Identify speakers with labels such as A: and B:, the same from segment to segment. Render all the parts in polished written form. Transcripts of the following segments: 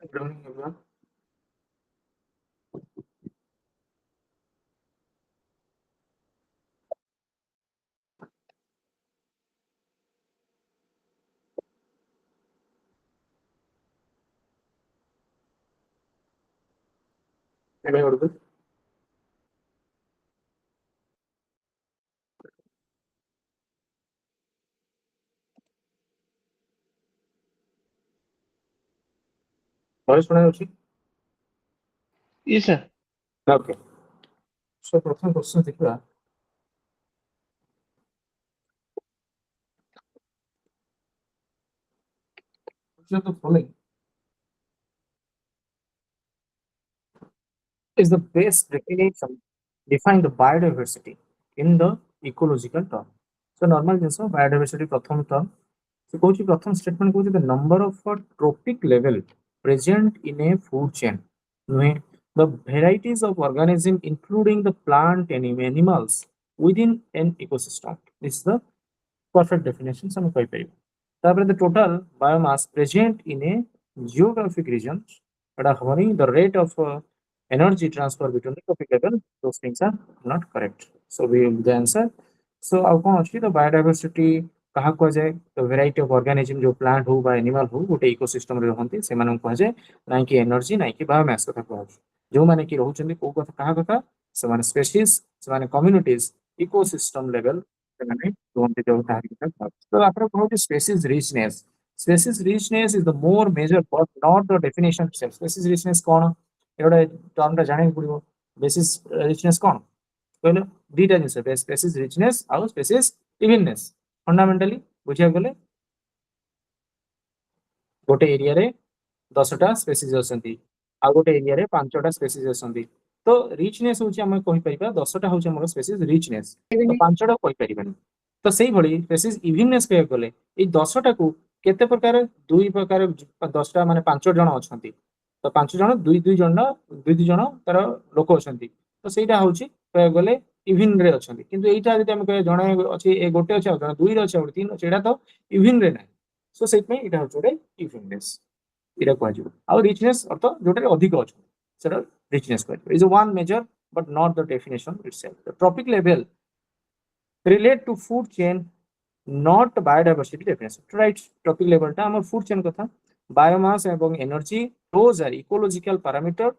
A: Good morning, everyone. Am I audible? Voice ଶୁଣା ଯାଉଛି?
B: Yes, sir.
A: Okay. So ପ୍ରଥମ question ଦେଖିବା। Which of the following is the best definition define the biodiversity in the ecological term? So normal ଜିନିଷ biodiversity ପ୍ରଥମ term ସେ କହୁଛି ପ୍ରଥମ statement କହୁଛି the number of a trophic level present in a food chain ନୁହେଁ the varieties of organism including the plant and animals within an ecosystem. This is the perfect definition ଆମେ କହିପାରିବା। ତାପରେ the total biomass present in a geographic region ଏଟା ହବନି the rate of energy transfer between the trophic level, those things are not correct. So we the answer. So ଆଉ କ'ଣ ଅଛି the biodiversity କାହା କୁହାଯାଏ the variety of organism जो plant हो बा animal हो गोटे इकोसिस्टम रे रहନ୍ତି ସେମାନଙ୍କୁ କୁହାଯାଏ ନାଇଁ କି energy ନାଇଁ କି biomass କଥା କୁହାଯାଏ जो माने कि रहउଛନ୍ତି को କଥା काहा କଥା ସେମାନେ species ସେମାନେ communities ecosystem level ସେମାନେ रहନ୍ତି जो ତାହାରି କଥା तो ଆପଣ କହୁଛି species richness is the more measure but not the definition itself species richness କ'ଣ एटा टर्म टा जाने पड़िबो बेसिस रिचनेस कोन कहलो दीटा जिंस स्पेसिस रिचनेस आउ स्पेसिस इवननेस फंडामेंटली बुझिया गले गोटे एरिया रे 10टा स्पेसिस असंती आ गोटे एरिया रे 5टा स्पेसिस असंती तो रिचनेस होची हम कहि परिबा 10टा होची हमर स्पेसिस रिचनेस तो 5टा कहि परिबानी तो सेही भली स्पेसिस इवननेस कहि गले ए 10टा को केते प्रकार दुई प्रकार 10टा माने 5 जण अछंती तो 5 जण दुई दुई जण तार लोक अछंती तो सेटा होची कहि गले इवन रे अछंती किंतु एटा जदि हम कहे जण अछि ए गोटे अछि जण दुई रे अछि और तीन सेटा तो इवन रे नै सो सेट में एटा होचे इवननेस एटा कहै छै आ रिचनेस अर्थ जोटे अधिक अछि सेटा richness is a one measure but not the definition itself. The trophic level relate to food chain not biodiversity definition. Right, trophic level ta amar food chain kotha biomass ebong energy those are ecological parameter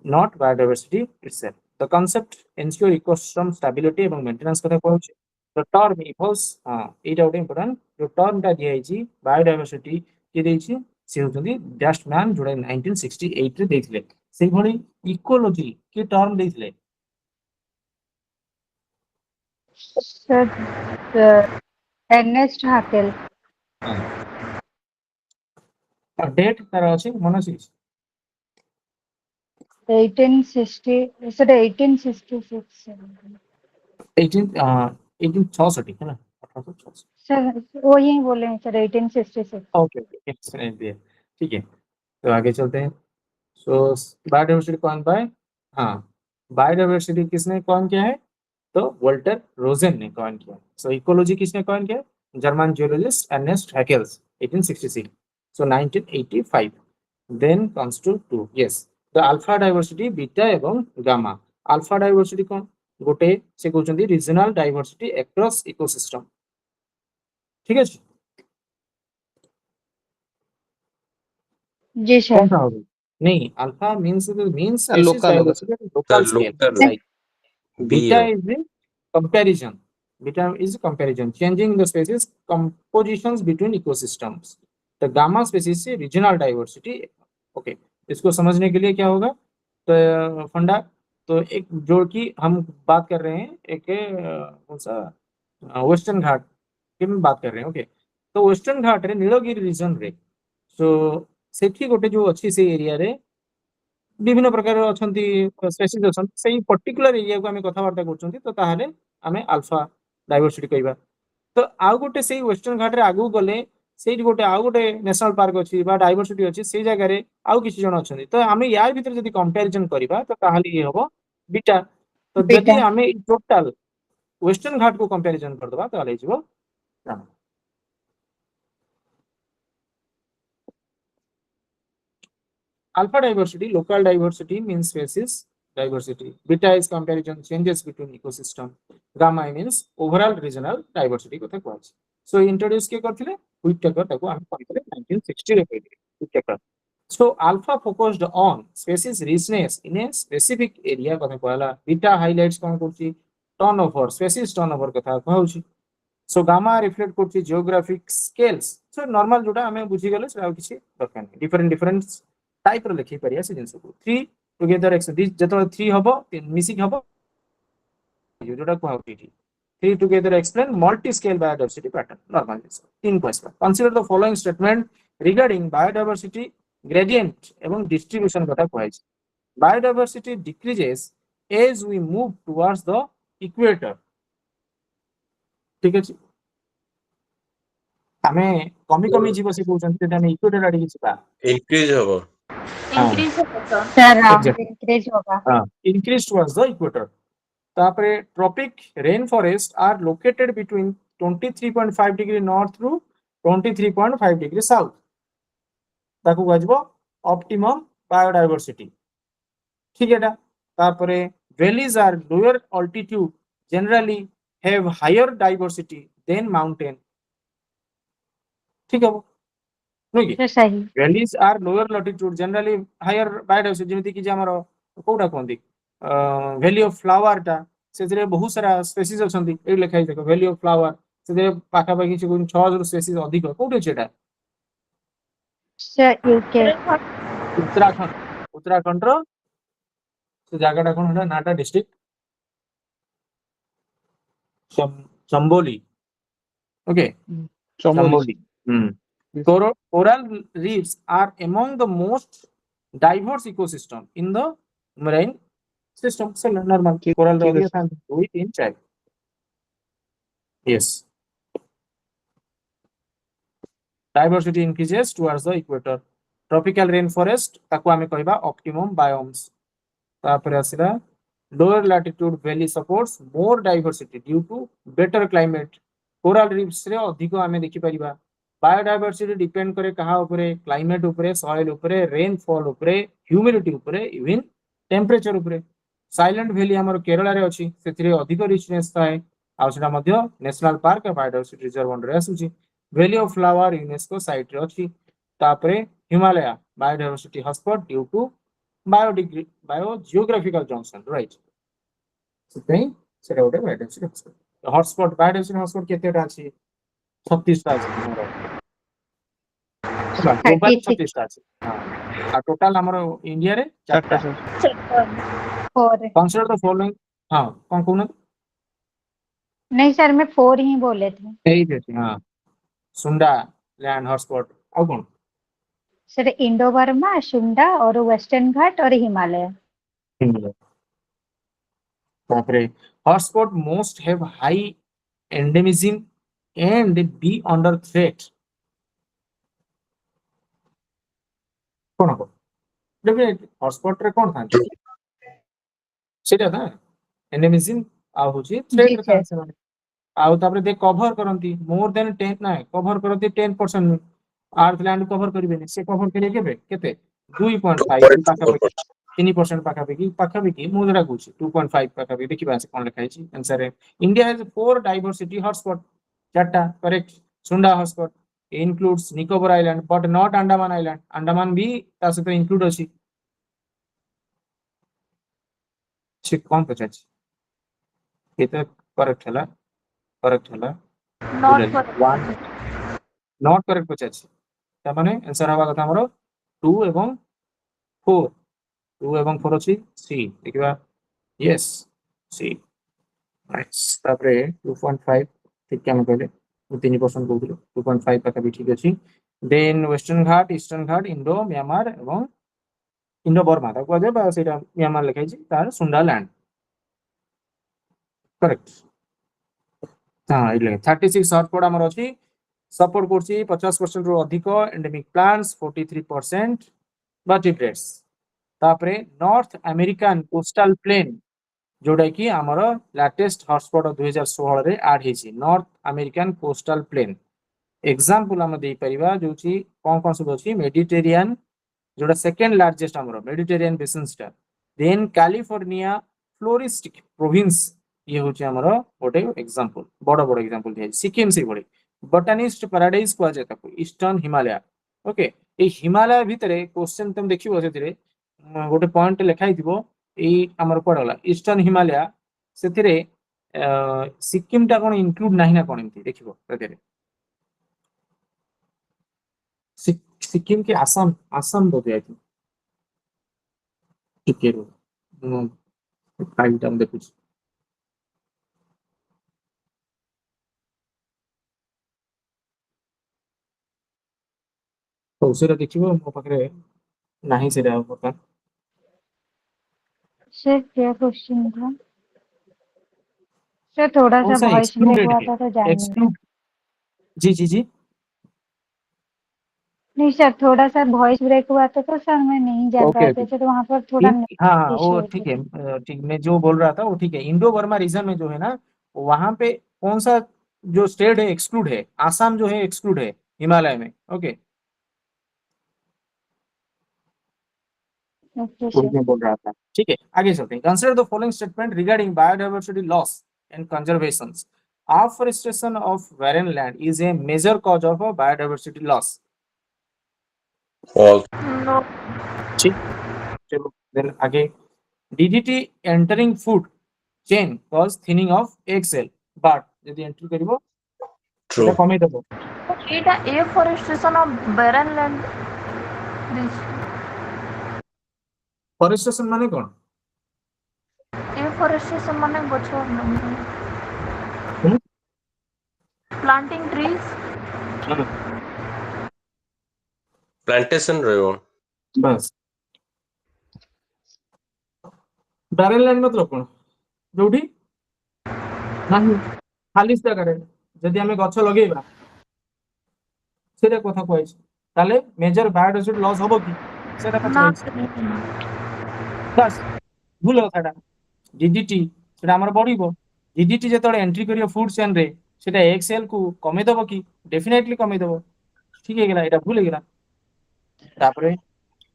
A: not biodiversity itself. The concept ensure ecosystem stability ebong maintenance kotha कहउछि the term evolves एटा गोटे important जो term टा दिया हिची biodiversity के देछि से होतंदी dash man जोडा 1968 रे देथिले सेही भली इकोलॉजी के टर्म देथिले
C: Sir, Ernest Haeckel.
A: डेट तार अछि मन अछि
C: 1860. Sir, 1866.
A: 1866 है ना 1866
C: सर वही बोले हैं सर 1866.
A: ओके ठीक है तो आगे चलते हैं सो बायोडाइवर्सिटी कौन बाय हाँ बायोडाइवर्सिटी किसने कौन किया है तो वोल्टर रोजेन ने कौन किया सो इकोलॉजी किसने कौन किया German geologist Ernest हैकेल्स 1866 so 1985 then comes to 2 yes the alpha diversity beta एवं gamma alpha diversity कौन गोटे से कहउछंती रीजनल डाइवर्सिटी अक्रॉस इकोसिस्टम ठीक है
C: जी सर.
A: कौन सा होगा नहीं अल्फा मींस species
B: Local होगा
A: diversity at local scale right beta is the comparison beta is comparison changing the species compositions between ecosystems the gamma species से regional diversity okay इसको समझने के लिए क्या होगा तो फंडा तो एक जो कि हम बात कर रहे हैं एक कौन सा वेस्टर्न घाट की बात कर रहे हैं ओके तो वेस्टर्न घाट रे नीलगिरी रीजन रे सो सेठी गोटे जो अच्छी से एरिया रे विभिन्न प्रकार अछंती स्पेसीज अछंती सेही पर्टिकुलर एरिया को हमें कथावार्ता करछंती तो ताहाले हमें अल्फा डाइवर्सिटी कहबा तो आउ गोटे सेही वेस्टर्न घाट रे आगु गले सेही गोटे आउ गोटे नेशनल पार्क अछि बा डाइवर्सिटी अछि सेही जगह रे आउ किछि जण अछंती तो हमें यार भीतर जदी कंपैरिजन करबा तो ताहाले ये हबो बीटा तो जदी
C: Beta.
A: हमें टोटल वेस्टर्न घाट को कंपैरिजन कर दबा ताहाले जिवो alpha diversity, local diversity means species diversity. Beta is comparison changes between ecosystem. Gamma means overall regional diversity কথা কোয়াছে. So introduce কে করଥିଲେ হুইটেকার তাকু আমি কইଥିଲେ 1960 রে কইলি Whitaker. So alpha focused on species richness in a specific area কথা কয়লা. Beta highlights কোন করছি turnover species turnover কথা কହୁছি. So gamma reflect করছি geographic scales. So normal जोटा हमें बुझी गले सेटा किछि दरकार नै. Different type रो लिखि परिया से जिंस को 3 together x जतो 3 हबो मिसिक हबो जोटा को how 3 together explain multi scale biodiversity pattern normal jeans. 3 question. Consider the following statement regarding biodiversity gradient एवं distribution कथा कहै. Biodiversity decreases as we move towards the equator. ठीक है ଆମେ କମି କମି ଯିବ ସେ କହୁଛନ୍ତି ସେଟା ଆମେ ଇକ୍ୱେଟର ଆଡିକି ଯିବା
D: increase habo
C: increase sir
A: Exactly.
C: increase होगा
A: increase towards the equator. तापरे tropic rainforest are located between 23.5 degree north to 23.5 degree south. ताकू कहजबो optimum biodiversity. ठीक है तापरे valleys are lower altitude generally have higher diversity than mountain. ठीक है नुई
C: sir सही
A: valleys are lower latitude generally higher biodiversity जेमिति कि जे हमर कोडा कोंदी valley of flower टा सेजरे बहुत सारा स्पीशीज अछंती ए लिखाई देखो valley of flower सेजरे पाखा पाखी से 6 स्पीशीज अधिक कोडे छेटा
C: सर यूके
A: उत्तराखंड रो से जागाटा कोन हटा नाटा district Chamoli okay
B: Chamboli.
A: Coral reefs are among the most diverse ecosystem in the marine system. So normal coral reefs and with in type. Yes. Diversity increases towards the equator. Tropical rainforest ताकू आमे कहबा optimum biomes. तापर आसीला lower latitude valley supports more diversity due to better climate. Coral reefs रे अधिक आमे देखि परिबा biodiversity depend करे कहा ऊपर क्लाइमेट ऊपर सॉइल ऊपर रेनफॉल ऊपर ह्यूमिडिटी ऊपर इवन टेम्परेचर ऊपर साइलेंट वैली हमर केरला रे अछि सेथिरे अधिक रिचनेस थाए आ सेटा मध्य national park biodiversity reserve under आसुची valley of flower UNESCO site रे अछि तापरे Himalaya biodiversity hotspot due to biogeographical junction right सेतै सेटा ओटे बायोडायवर्सिटी हॉटस्पॉट बायोडायवर्सिटी हॉटस्पॉट केतेटा अछि 36 टा अछि हमर ग्लोबल 36 टा अछि आ टोटल हमर इंडिया रे 4 टा
C: फोर
A: कंसीडर द फॉलोइंग हां कोन कोन
C: नहीं सर मैं 4 ही बोले थे
A: सही है हां सुंडा लैंड हॉटस्पॉट और कौन
C: सर इंडो बर्मा शुंडा और वेस्टर्न घाट और हिमालय
A: तापरे hotspot most have high endemism and be under threat कोन को देखिए हॉटस्पॉट रे कोन था सेटा था एंडेमिज्म आ होची थ्रेट रे था से माने आ तापरे दे कवर करंती मोर देन 10 ना कवर करंती 10% अर्थ लैंड कवर करिबेनी से कवर करिए केबे केते 2.5 पाखा पाखी मु जरा कहूची 2.5 पाखा देखिबा से कोन लिखा है आंसर है इंडिया हैज 4 डाइवर्सिटी हॉटस्पॉट चारटा correct Sunda hotspot includes Nicobar Island but not Andaman Island. Andaman भी ता से तो include अछि ठीक कौन पचाची ये तो करेक्ट हला नॉट करेक्ट पचाची ता माने आंसर हवा कथा हमरो 2 एवं 4 अछि सी देखिबा यस सी नाइस तापरे 2.5 ठीक क्या कहले 3% कहउथिलो 2.5 पाखा भी ठीक अछि देन वेस्टर्न घाट ईस्टर्न घाट इंडो म्यांमार एवं इंडो बर्मा ता कहजे बा सेटा म्यांमार लिखाइ छी तार सुंडा लैंड करेक्ट हां इले 36 हॉटस्पॉट हमर अछि सपोर्ट करछि 50% रो अधिक एंडेमिक प्लांट्स 43% वर्टिब्रेट्स तापरे नॉर्थ अमेरिकन कोस्टल प्लेन जोड़ा कि आमर लेटेस्ट हॉटस्पॉट 2016 रे ऐड हेछि North American coastal plain example हम दे परिबा जो छी कोन कोन सब अछि मेडिटेरियन जोटा सेकेंड लार्जेस्ट हमरो मेडिटेरियन बेसिन टा देन कैलिफोर्निया फ्लोरिस्टिक प्रोविंस ये होचे हमरो गोटे एग्जांपल बड़ बड़ एग्जांपल दिया सिक्किम से बड़ी बॉटनिस्ट पैराडाइज को जाय ताको ईस्टर्न हिमालय ओके ए हिमालय भितरे क्वेश्चन तुम देखिबो सेतिरे गोटे पॉइंट लिखाई थिबो ए हमर कोड होला ईस्टर्न हिमालय सेतिरे सिक्किम टा कोन इंक्लूड नाही ना कोन एमती देखिबो सेतिरे सिक्किम के आसाम आसाम बोलते हैं ठीक है फाइल टाइम देखो तो उसे देखिबो मो पाखरे नाही से रहा पता
C: सर क्या क्वेश्चन था सर थोड़ा
A: कौन
C: सा
A: सा
C: वॉइस ब्रेक
A: एक्सक्लूडेड
C: हुआ
A: है
C: था तो जान नहीं
A: एक्सक्लूड जी जी जी
C: नहीं सर थोड़ा सा वॉइस ब्रेक हुआ था तो सर मैं नहीं जान
A: ओके
C: पाया
A: ओके
C: था तो वहाँ पर थोड़ा
A: हाँ
C: इशू
A: वो
C: हो
A: ठीक
C: गया था।
A: है ठीक मैं जो बोल रहा था वो ठीक है इंडो बर्मा रीजन में जो है ना वहां पे कौन सा जो स्टेट है एक्सक्लूड है आसाम जो है एक्सक्लूड है हिमालय में ओके
C: ओके
A: वही
C: सर
A: मैं बोल रहा था ठीक है आगे चलते हैं consider the following statement regarding biodiversity loss and conservation afforestation of barren land is a major cause of a biodiversity loss
D: False.
B: No.
A: ठीक चलो देन आगे DDT entering food chain cause thinning of egg cell but यदि entry करिवो
D: True.
A: सेटा कमे देबो
B: एटा afforestation of barren land this
A: forestation माने कोन
B: afforestation माने गछ
A: हम्म
B: प्लांटिंग ट्रीज
A: हाँ,
D: Plantation रहो.
A: बस barren land मतलब कोन जोठी नाही खाली जगह जदि आमे गछ लगेबा सेटा कथा कहै ताले मेजर बायोडाइवर्सिटी लॉस होबो कि सेटा
B: ना
A: पछाई बस भूल कथाटा DDT सेटा हमर बढ़िबो DDT जेतळे एंट्री करियो फूड चेन रे सेटा एक्सएल को कमे दबो कि डेफिनेटली कमे दबो ठीक है गेला एटा भूल गेला तापरे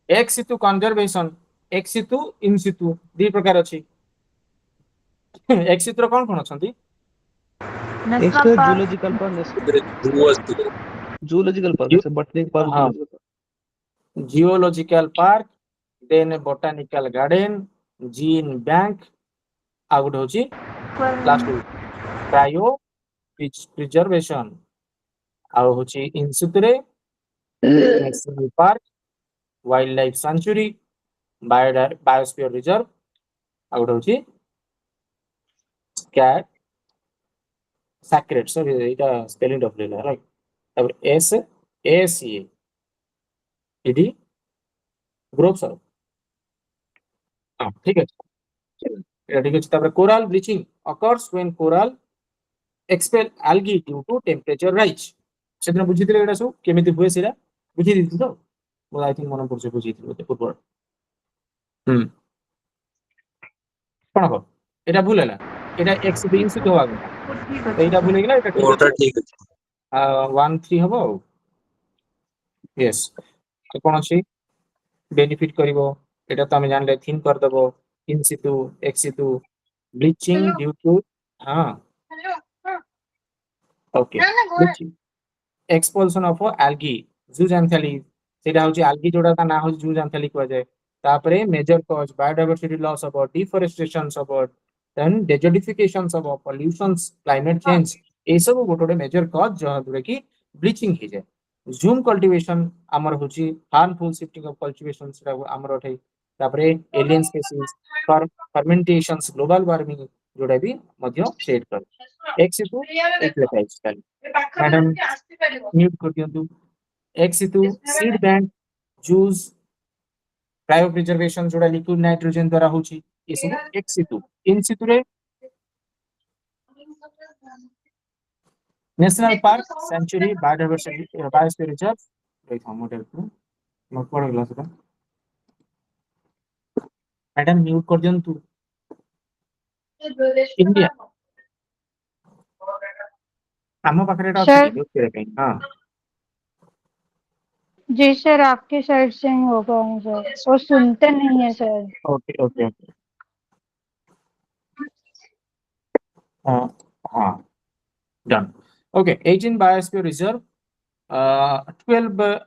A: ex situ conservation ex situ in situ दी प्रकार अछि एक्स सितु कोन कोन अछंती
B: नेशनल
E: एक
B: park
E: zoological park
D: Zoological.
E: Zoological park है बॉटनिक पार्क
A: हाँ
E: zoological
A: geological park then botanical garden gene bank आ गुड होची लास्ट क्रायो प्रिजर्वेशन आ होची इन सितुरे national park wildlife sanctuary biosphere reserve आ गुड होची कैट सैक्रेड सॉरी एटा स्पेलिंग ऑफ लेला राइट तब S S A ED group sir हां ठीक है एटा ठीक है तब coral bleaching occurs when coral expel algae due to temperature rise सेदिन बुझिथिले एटा सब केमिति हुए सेरा बुझि दिथि तो मो आई थिंक मन पड़छ बुझिथिले ते पूर्व कोन हो एटा भूल हैला एटा x दिन से तो आगला
B: ठीक
A: तो एटा भूल गेला एटा ठीक
D: ओटा
A: अछि
D: ठीक है.
A: 1 3 हबो यस तो कोन अछि बेनिफिट करिवो एटा तो हम जानले थिन कर दबो इन सितु एक्स सितु ब्लीचिंग ड्यू टू हां okay bleaching expulsion of algae जूजांथैली सेटा होची algae जोडा ता ना हो जूजांथैली को जाय तापरे major cause biodiversity loss of deforestation of then desertification of pollutions climate change ए सब गोटोडे मेजर कॉज जहा कि ब्लीचिंग ही जाय जूम कल्टीवेशन हमर होची हार्मफुल शिफ्टिंग ऑफ कल्टीवेशन सेटा हमर उठै तापरे एलियन स्पीसीज फर्मेंटेशंस ग्लोबल वार्मिंग जोडा भी मध्य सेट कर एक से तो एक लेखाइ छै मैडम म्यूट कर दियंतु एक सितु सीड बैंक जूस क्रायो प्रिजर्वेशन जोड़ा लिक्विड नाइट्रोजन द्वारा होची ये सब एक सितु इन सितु रे national park sanctuary biodiversity biosphere reserve देखो मॉडल को मत पड़ गला सेटा मैडम म्यूट कर दियंतु इंडिया हम पाखरे एटा
C: Sir.
A: अछि म्यूट करे पे हां
C: जी सर, आपके साइड से ही होगा सर, वो सुनते नहीं है सर।
A: Okay okay okay. हाँ done. Okay 18 biosphere reserve, 12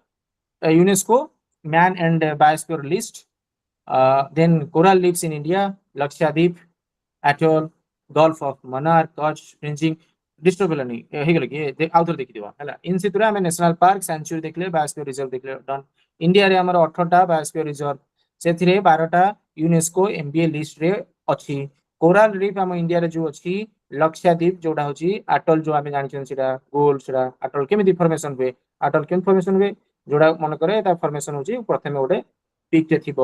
A: UNESCO man and biosphere list, then coral reefs in India, Lakshadweep atoll, Gulf of Mannar, Kutch fringing disturb ହେଲାନି ହେଇଗଲା କି ଆଉଥରେ ଦେଖିଦିବା ହେଲା। ଇନ୍ ସିତୁରେ ଆମେ ନ୍ୟାସନାଲ ପାର୍କ ସାଙ୍ଚୁରୀ ଦେଖିଲେ, ବାୟୋସ୍ଫିୟର ରିଜର୍ଭ ଦେଖିଲେ Don. ଇଣ୍ଡିଆରେ ଆମର 18ଟା ବାୟୋସ୍ଫିୟର ରିଜର୍ଭ, ସେଥିରେ 12ଟା ୟୁନେସ୍କୋ ଏମବିଏ ଲିଷ୍ଟରେ ଅଛି। କୋରାଲ ରିଫ୍ ଆମ ଇଣ୍ଡିଆରେ ଯୋଉ ଅଛି ଲକ୍ଷାଦ୍ୱୀପ, ଯୋଉଟା ହଉଛି ଆଟଲ, ଯୋଉ ଆମେ ଜାଣିଛନ୍ତି ସେଟା ଗୋଲ, ସେଟା ଆଟଲ କେମିତି ଫର୍ମେସନ ହୁଏ, ଆଟଲ କେମିତି ଫର୍ମେସନ ହୁଏ, ଯୋଉଟା ମନେକରେ ତା ଫର୍ମେସନ ହଉଛି ପ୍ରଥମେ ଗୋଟେ ପିକ୍ ଟେ ଥିବ,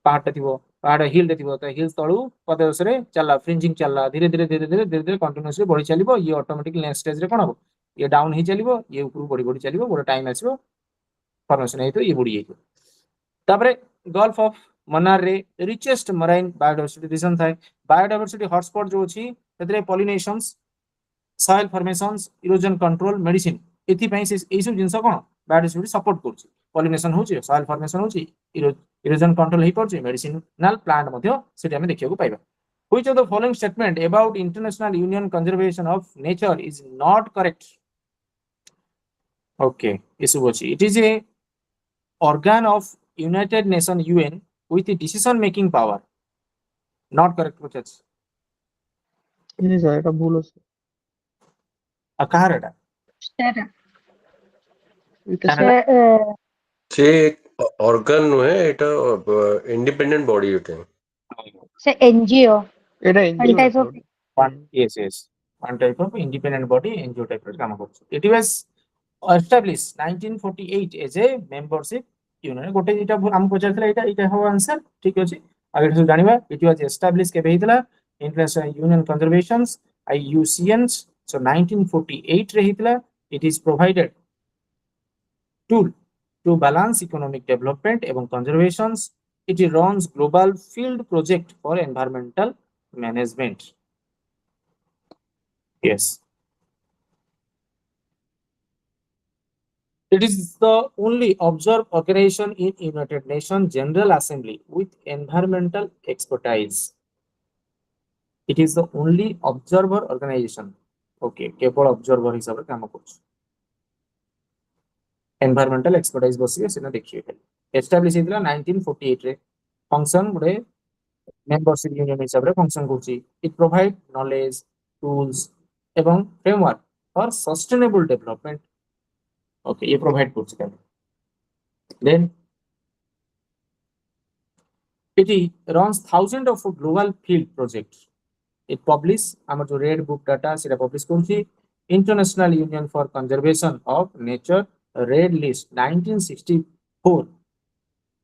A: ପାହାଡଟେ ଥିବ, ପାହାଡ ହିଲ୍ ଟେ ଥିବ, ତା ହିଲ୍ ତଳୁ ପଦଦେଶରେ ଚାଲିଲା ଫ୍ରିଞ୍ଜିଂ ଚାଲିଲା, ଧୀରେ ଧୀରେ ଧୀରେ ଧୀରେ ଧୀରେ ଧୀରେ କଣ୍ଟିନ୍ୟୁଅସଲି ବଢି ଚାଲିବ। ଇଏ ଅଟୋମେଟିକ ନେକ୍ସଟ ଷ୍ଟେଜ ରେ କଣ ହବ, ଇଏ ଡାଉନ ହେଇ ଚାଲିବ, ଇଏ ଉପରକୁ ବଢି ବଢି ଚାଲିବ, ଗୋଟେ ଟାଇମ ଆସିବ ଫର୍ମେସନ ହେଇଥିବ, ଇଏ ବୁଡି ଯାଇଥିବ। ତାପରେ ଗଲ୍ଫ ଅଫ ମନ୍ନାର ରେ ରିଚେଷ୍ଟ ମରାଇନ୍ ବାୟୋଡାଇଭର୍ସିଟି ରିଜନ ଥାଏ। ବାୟୋଡାଇଭର୍ସିଟି ହଟସ୍ପଟ ଯୋଉ ଅଛି ସେଥିରେ ପଲିନେସନ୍ସ, ସଏଲ ଫର୍ମେସନ୍ସ, ଇରୋଜନ କଣ୍ଟ୍ରୋଲ, ମେଡିସିନ, ଏଥିପାଇଁ ଏଇ ସବୁ ଜିନିଷ କଣ ବାୟୋଡାଇଭର୍ସିଟି ସପୋର୍ଟ କରୁଛି। ପଲିନେସନ ହଉଛି, ସଏଲ ଫର୍ମେସନ ହଉଛି, ଇରୋଜନ କଣ୍ଟ୍ରୋଲ ହେଇପାରୁଛି, ମେଡିସିନାଲ ପ୍ଲାଣ୍ଟ ମଧ୍ୟ ସେଠି ଆମେ ଦେଖିବାକୁ ପାଇବା। Which of the following statement about International Union Conservation of Nature is not correct? Okay, this is it is a organ of United Nations UN with the decision making power. Not correct process.
E: नहीं sir এটা ভুল আছে
A: কাহার এটা?
C: Sir
E: এটা
A: Canada?
D: ସେ organ ନୁହେଁ, ଏଇଟା ଇଣ୍ଡିପେଣ୍ଡେଣ୍ଟ ବଡି ଗୋଟେ।
C: से एनजीओ,
E: এটা
C: one
E: NGO
C: type of।
A: Yes, yes. One type of independent body, NGO type of কাম করছে। It was established 1948 as a membership union. গোটে যেটা আমি পচারিଥିଲା এটা এটা হব आंसर, ঠিক আছে। আর এটা ସବୁ জানিবা, it was established কেবে ହେଇଥିଲା, International Union Conservations IUCNs, so 1948 ରେ ହେଇଥିଲା। It is provided tool to balance economic development এবং conservations. It runs global field project for environmental management. Yes. It is the only observed organization in United Nations General Assembly with environmental expertise. It is the only observer organization. Okay, केवल observer हिसाब से काम करछ। Environmental expertise बसिए सेना देखिए खाली। Establish ହେଇଥିଲା 1948 रे। Function गुडे membership union हिसाब रे function करछि। It provide knowledge, tools एवं framework for sustainable development. Okay, ये provide करछि खाली। Then it runs thousands of global field projects. It publish our red book data সেটা publish করছি। International Union for Conservation of Nature red list 1964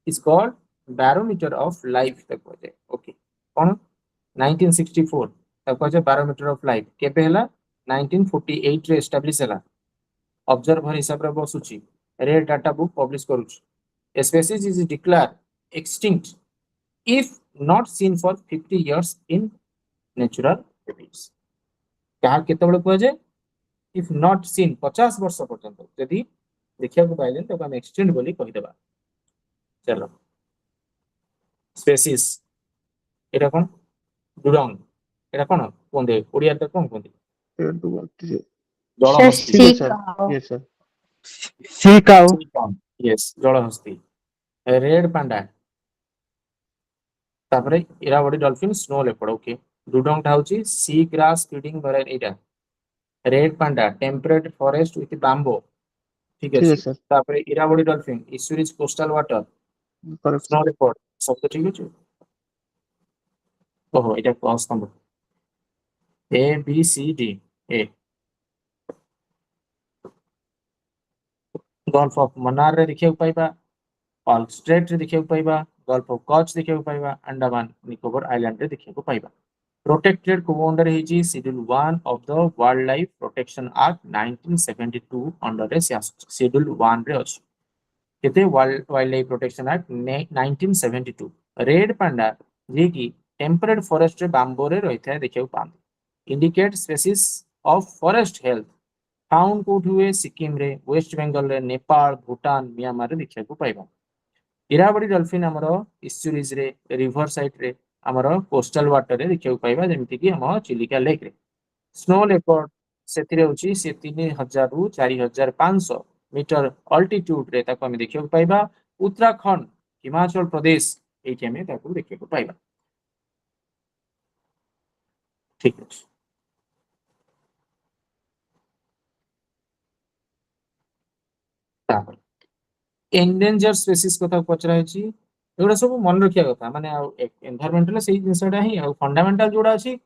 A: is called barometer of life तक पहुंचे। Okay, कौन 1964 तक पहुंचे barometer of life केबे हला 1948 रे एस्टैब्लिश हला। ऑब्जर्वर हिसाब रे बसुची, रेड डाटा बुक पब्लिश करूची। A species is declared extinct if not seen for 50 years in natural habits. କାହାର କେତେବେଳେ କୁହାଯାଏ, if not seen 50 ବର୍ଷ ପର୍ଯ୍ୟନ୍ତ ଯଦି ଦେଖିବାକୁ ପାଇଲେନି ତାକୁ ଆମେ extinct ବୋଲି କହିଦେବା। ଚାଲ ସ୍ପେସିସ୍, ଏଟା କଣ ଡୁଡଙ୍ଗ, ଏଟା କଣ କୁହନ୍ତି ଓଡ଼ିଆରେ ତାକୁ କଣ କୁହନ୍ତି?
E: একটু বলতেছি
A: ଜଳହସ୍ତି।
E: ঠিক আছে sir yes sir
F: sea cow
A: yes, ଜଳହସ୍ତି। ରେଡ୍ ପାଣ୍ଡା, ତାପରେ Irrawaddy dolphin, snow leopard. Okay, ଡୁଡଙ୍ଗଟା ହଉଛି ସି ଗ୍ରାସ ଫିଡିଂ ଭେରାଇଟି ଏଇଟା। Red panda temperate forest with bamboo, ठीक
E: ঠিক
A: আছে।
E: আছে স্যার
A: তারপরে Irrawaddy dolphin estuaries coastal water,
E: correct
A: snow leopard, সব তো ঠিক আছে। ওহো, এটা class number A B C D. এ गल्फ ऑफ मन्नार रे देखिବାକୁ पाइबा, पाल्म स्ट्रेट रे देखिବାକୁ पाइबा, गल्फ ऑफ कच देखिବାକୁ पाइबा, अंडमान निकोबर आइलैंड रे देखिବାକୁ पाइबा। प्रोटेक्टेड को अंडर हेजी schedule 1 of the wildlife protection act 1972 under रे शेड्यूल 1 रे अछि। केते wildlife protection act 1972। Red panda जे की टेम्परेट फॉरेस्ट रे बाम्बो रे रहिथा देखिବାକୁ पांदी। Indicate species of forest health found कोठी हुए सिक्किम रे, वेस्ट बेंगल रे, नेपाल, भूटान, म्यांमार रे देखा को पाइबा। इरावदी डॉल्फिन हमर इस्चुरीज रे, रिवर साइड रे, हमर कोस्टल वाटर रे देखा को पाइबा, जेमति कि हम चिलिका लेक रे। स्नो लेपर्ड सेतिरे होची से 3000 रु 4500 मीटर अल्टीट्यूड रे ताको हम देखा को पाइबा। उत्तराखंड, हिमाचल प्रदेश एठी हम ताको देखा को पाइबा। ठीक अछि। एंडेंजर स्पेसीज कथा पचरा है एगुड़ा सब मन रखिया कथा माने एनवायरमेंटल से जिनसटा ही फंडामेंटल जोड़ा अछि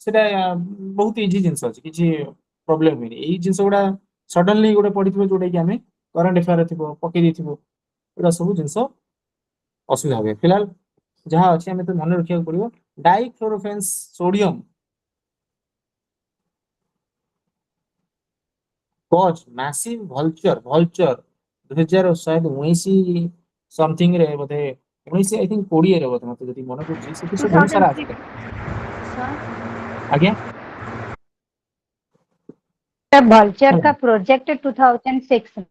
A: सेटा बहुत इजी जिंस अछि किछि प्रॉब्लम होनी एई जिंस गुड़ा सडनली गोटे पडिथिबो जोडे कि हमें करंट अफेयर थिबो पके दिथिबो एटा सब जिंस असुविधा होबे। फिलहाल जहां अछि हमें तो मन रखिया पड़िबो diclofenac sodium cause massive vulture 2019 something रे बोधे 19 आई थिंक 20 रे बोधे मते जति मन पड़छि सेति सब बहुत सारा
B: 2006
A: आस्ते।
B: सर
A: आज्ञा
C: vulture का प्रोजेक्ट 2006 में।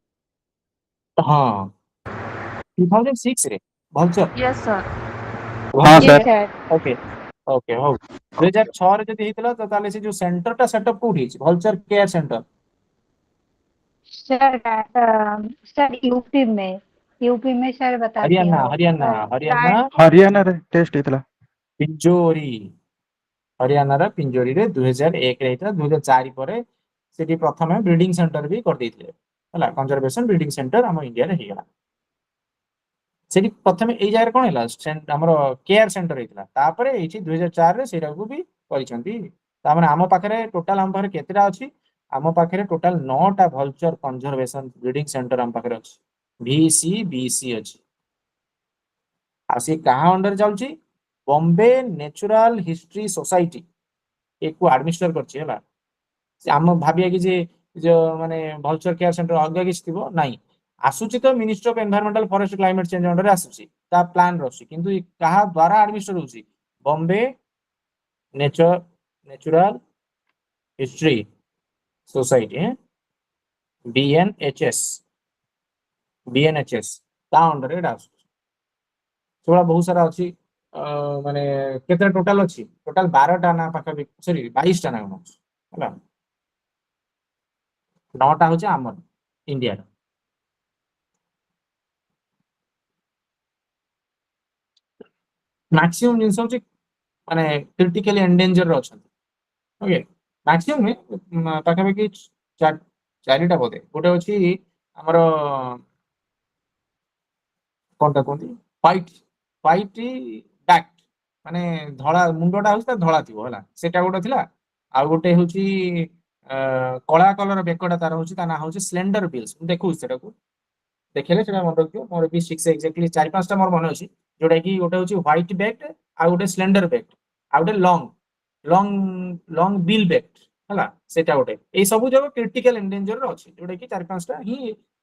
A: हां 2006 रे vulture
B: यस सर
F: हाँ
C: Yes,
F: sir
C: sir.
A: Okay okay हो 2006 रे जति हितला त ताले से जो सेंटर टा सेटअप कोठी छि vulture care centre
C: sir sir UP में सर बताती
A: हरियाणा
C: हूँ
A: हरियाणा हरियाणा
F: हरियाणा रे टेस्ट हेतला
A: पिंजोरी हरियाणा रा पिंजोरी रे 2001 रे हितला 2004 परे सेठी प्रथमे ब्रीडिंग सेंटर भी कर देथिले हला कंजर्वेशन ब्रीडिंग सेंटर हम इंडिया रे हिगला सेठी प्रथमे एई जागर कोन हला हमर केयर सेंटर हेतला तापरे एठी 2004 रे सेरा को भी परिचंती ता माने हम पाखरे टोटल हम पाखरे केतेटा अछि हम पाखरे टोटल 9 टा वल्चर कंजर्वेशन ब्रीडिंग सेंटर हम पाखरे अछि बीसी अछि आ से कहा अंडर जाउची बॉम्बे नेचुरल हिस्ट्री सोसाइटी एको एडमिनिस्टर करछि हला से हम भाबिया कि जे जो माने वल्चर केयर सेंटर अलगा किछ थिबो नाही आसुची तो ministry of environmental forest climate change under आसुची ता प्लान रछि किंतु कहा द्वारा एडमिनिस्टर होची Bombay natural history society BNHS ता अंडर एटा आसुची थोड़ा बहुत सारा अच्छी माने केते टोटल अच्छी टोटल 12 टा ना पाखा सॉरी 22 टा ना हला 9 टा होचे हमर इंडिया मैक्सिमम जिंस होचे माने क्रिटिकली एंडेंजर रो छन ओके मैक्सिमम में पाखा पाखी चारिटा बोधे गोटे अछि हमर कोनटा कोंती व्हाइट बैक माने धळा मुंडटा होता धळा थिबो हला सेटा गोटे थिला आ गोटे होची कला कलर बेकटा तार होची ता ना होची स्लेंडर बिल्स देखु सेटा को देखले सेटा मन रखियो मोर भी 6 एक्जेक्टली 4 5 टा मोर मन अछि जोटा कि गोटे होची व्हाइट बैक आ गोटे स्लेंडर बैक आ गोटे लॉन्ग बिल बैक हला सेटा गोटे ए सब जगह क्रिटिकल एंडेंजर रो अछि जोटा कि 4 5 टा ही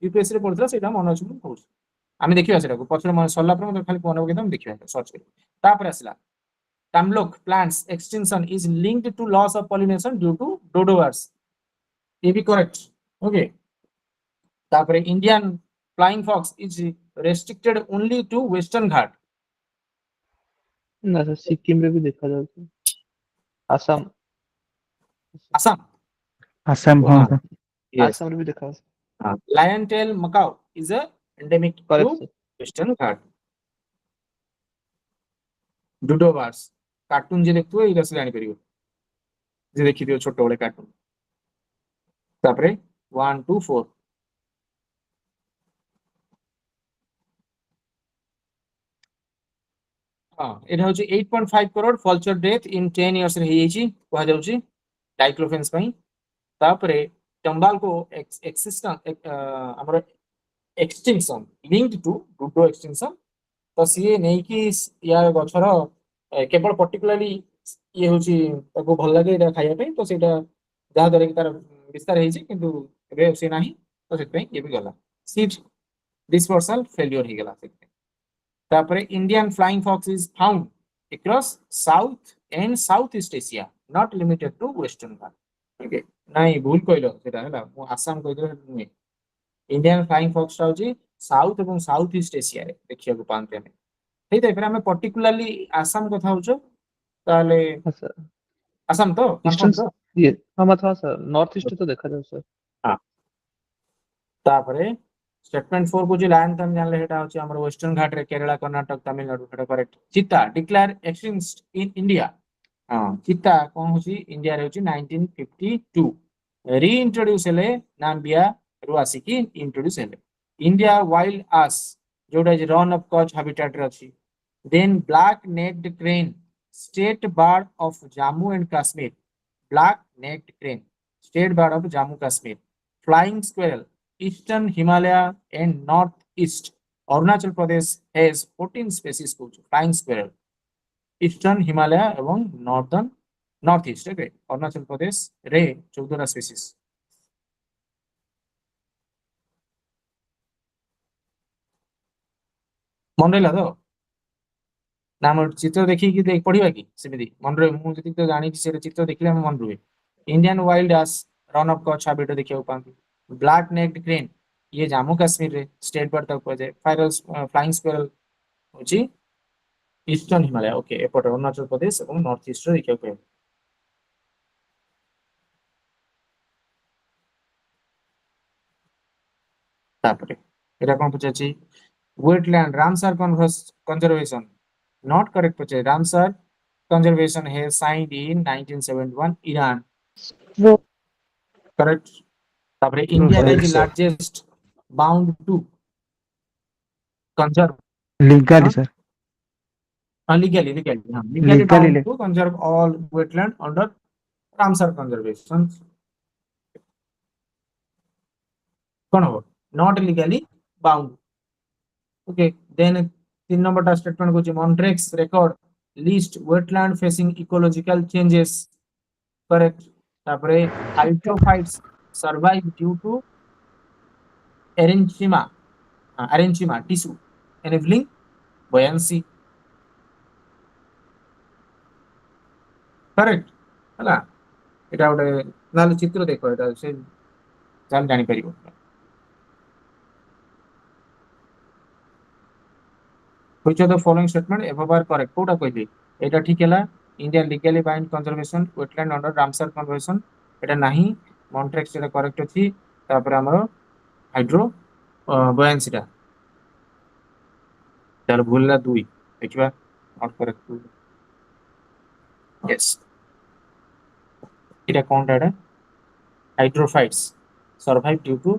A: यूपीएससी रे पड़थला सेटा मन अछि मु कहू आमे देखिबा सेटा को पछले मन सरला पर खाली मन को एकदम देखिबा सर्च करी तापर आसला Tamlok plants extinction is linked to loss of pollination due to dodo birds. ये भी correct. Okay. तापरे Indian flying fox is restricted only to Western Ghat.
E: ना सर सिक्किम में भी देखा जाता है असम
A: Assam.
F: असम हाँ सर
A: Yes.
E: असम में भी देखा
A: Lion tail macaw is a endemic to
E: correct sir
A: Western Ghat. Dodo birds. Cartoon जे देखथु एइरा से जानि परिबो जे देखि दियो छोट बड़े कार्टून तापरे 1 2 4 हां एटा होची 8.5 करोड़ फल्चर डेथ इन 10 इयर्स रे हेइची कहा जाउची डाइक्लोफेन्स पई तापरे टंबाल को एक्सिस्टेंस हमर एक्सटिंक्शन लिंक्ड टू डुडो एक्सटिंक्शन तो सी नहीं कि या गछर केवल पर्टिकुलरली ये होची ताको भल लागे एटा खाया पे तो सेटा जहा दरे कि तार विस्तार हेइची किंतु एबे से नाही तो सेत पे ये भी गला सीट डिस्पर्सल फेल्योर ही गला सेत तापरे Indian flying fox is found across South and Southeast Asia, not limited to Western Ghat. Okay. ନାଇଁ ଭୁଲ କହିଲ ସେଟା ହେଲା, ମୁଁ ଆସାମ କହିଦେଲି ସେଟା ନୁହେଁ। ଇଣ୍ଡିଆନ ଫ୍ଲାଇଂ ଫକ୍ସ ଟା ହଉଛି ସାଉଥ ଏବଂ ସାଉଥ ଇଷ୍ଟ ଏସିଆରେ ଦେଖିବାକୁ ପାଆନ୍ତି ଆମେ। ହେଇଥାଇପାରେ ଆମେ ପର୍ଟିକୁଲାରଲି ଆସାମ କଥା ହଉଛୁ, ତାହେଲେ
E: हाँ सर
A: ଆସାମ ତ
E: ईस्टर्न
A: କନଫର୍ମ ତ?
E: ये हाँ मतलब हाँ सर नॉर्थ ईस्ट तो देखा जाए सर।
A: ହଁ। ତାପରେ स्टेटमेंट 4 को जो लाइन तम जानले हेटा होची हमर वेस्टर्न घाट रे केरला कर्नाटक तमिलनाडु हेटा करेक्ट। चिता डिक्लेयर एक्सटिंक्ट इन इंडिया। हां चिता कोन होची इंडिया रे होची 1952 रीइंट्रोड्यूस हेले नाम्बिया रु आसिकी इंट्रोड्यूस हेले। इंडिया वाइल्ड आस जोटा is Rann of Kutch habitat रे अछि। Then black necked crane state bird of Jammu and Kashmir. Black necked crane state bird of Jammu Kashmir. Flying squirrel Eastern Himalaya and Northeast. Arunachal Pradesh has 14 species of flying squirrel. Eastern Himalaya এবং Northern Northeast. Okay. Arunachal Pradesh রে 14টা species. ମନେ ରହିଲା ତ? ନା ଆମର ଚିତ୍ର ଦେଖିକି ପଢିବା କି ସେମିତି ମନେ ରହେ? ମୁଁ ଯେତିକି ତ ଜାଣିଛି ସେଟା ଚିତ୍ର ଦେଖିଲେ ଆମେ ମନେ ରୁହେ। ଇଣ୍ଡିଆନ ୱାଇଲ୍ଡ ଆସ୍ ରନ୍ ଅଫ୍ କଚ୍ ହାବିଟ ଦେଖିବାକୁ ପାଆନ୍ତି। ବ୍ଲାକ୍ ନେକ୍ଡ କ୍ରେନ୍ ये जम्मू काश्मीर रे स्टेट बर्ड तक कुआ जाए। फ्लाइंग स्क्वेरल होची ईस्टर्न हिमालय। ओके एपटे अरुणाचल प्रदेश और नॉर्थ ईस्ट रे देखिया पाए। तापरे एटा कोन पचाची wetland Ramsar conservation not correct पचे। रामसर कंजर्वेशन है signed in 1971 Iran
C: True.
A: Correct. तापरे
E: True,
A: इंडिया
E: sir.
A: रे
D: Correct,
A: is
D: sir.
A: Largest bound to conserve
F: legally sir,
A: legally legally
F: legally
A: bound to conserve all wetland under Ramsar conservation कौन हो not legally bound. Okay then 3 number टा statement को Montrex record list wetland facing ecological changes correct. तापरे hydrophytes survive due to parenchyma tissue enabling buoyancy correct ହେଲା। ଏଟା ଗୋଟେ ନହେଲେ ଚିତ୍ର ଦେଖ ଏଟା ସେ ଜାଣି ଜାଣିପାରିବ। which of the following statement above are correct Kota कहली एटा ठीक हैला। India legally bind conservation wetland under Ramsar convention एटा नाही। मॉन्ट्रेक्स एटा करेक्ट अछि। तापर हमरो हाइड्रो बयान्सी टा तार भूलला 2 देखिबा नॉट करेक्ट। यस एटा कोनटा एटा hydrophytes survive due to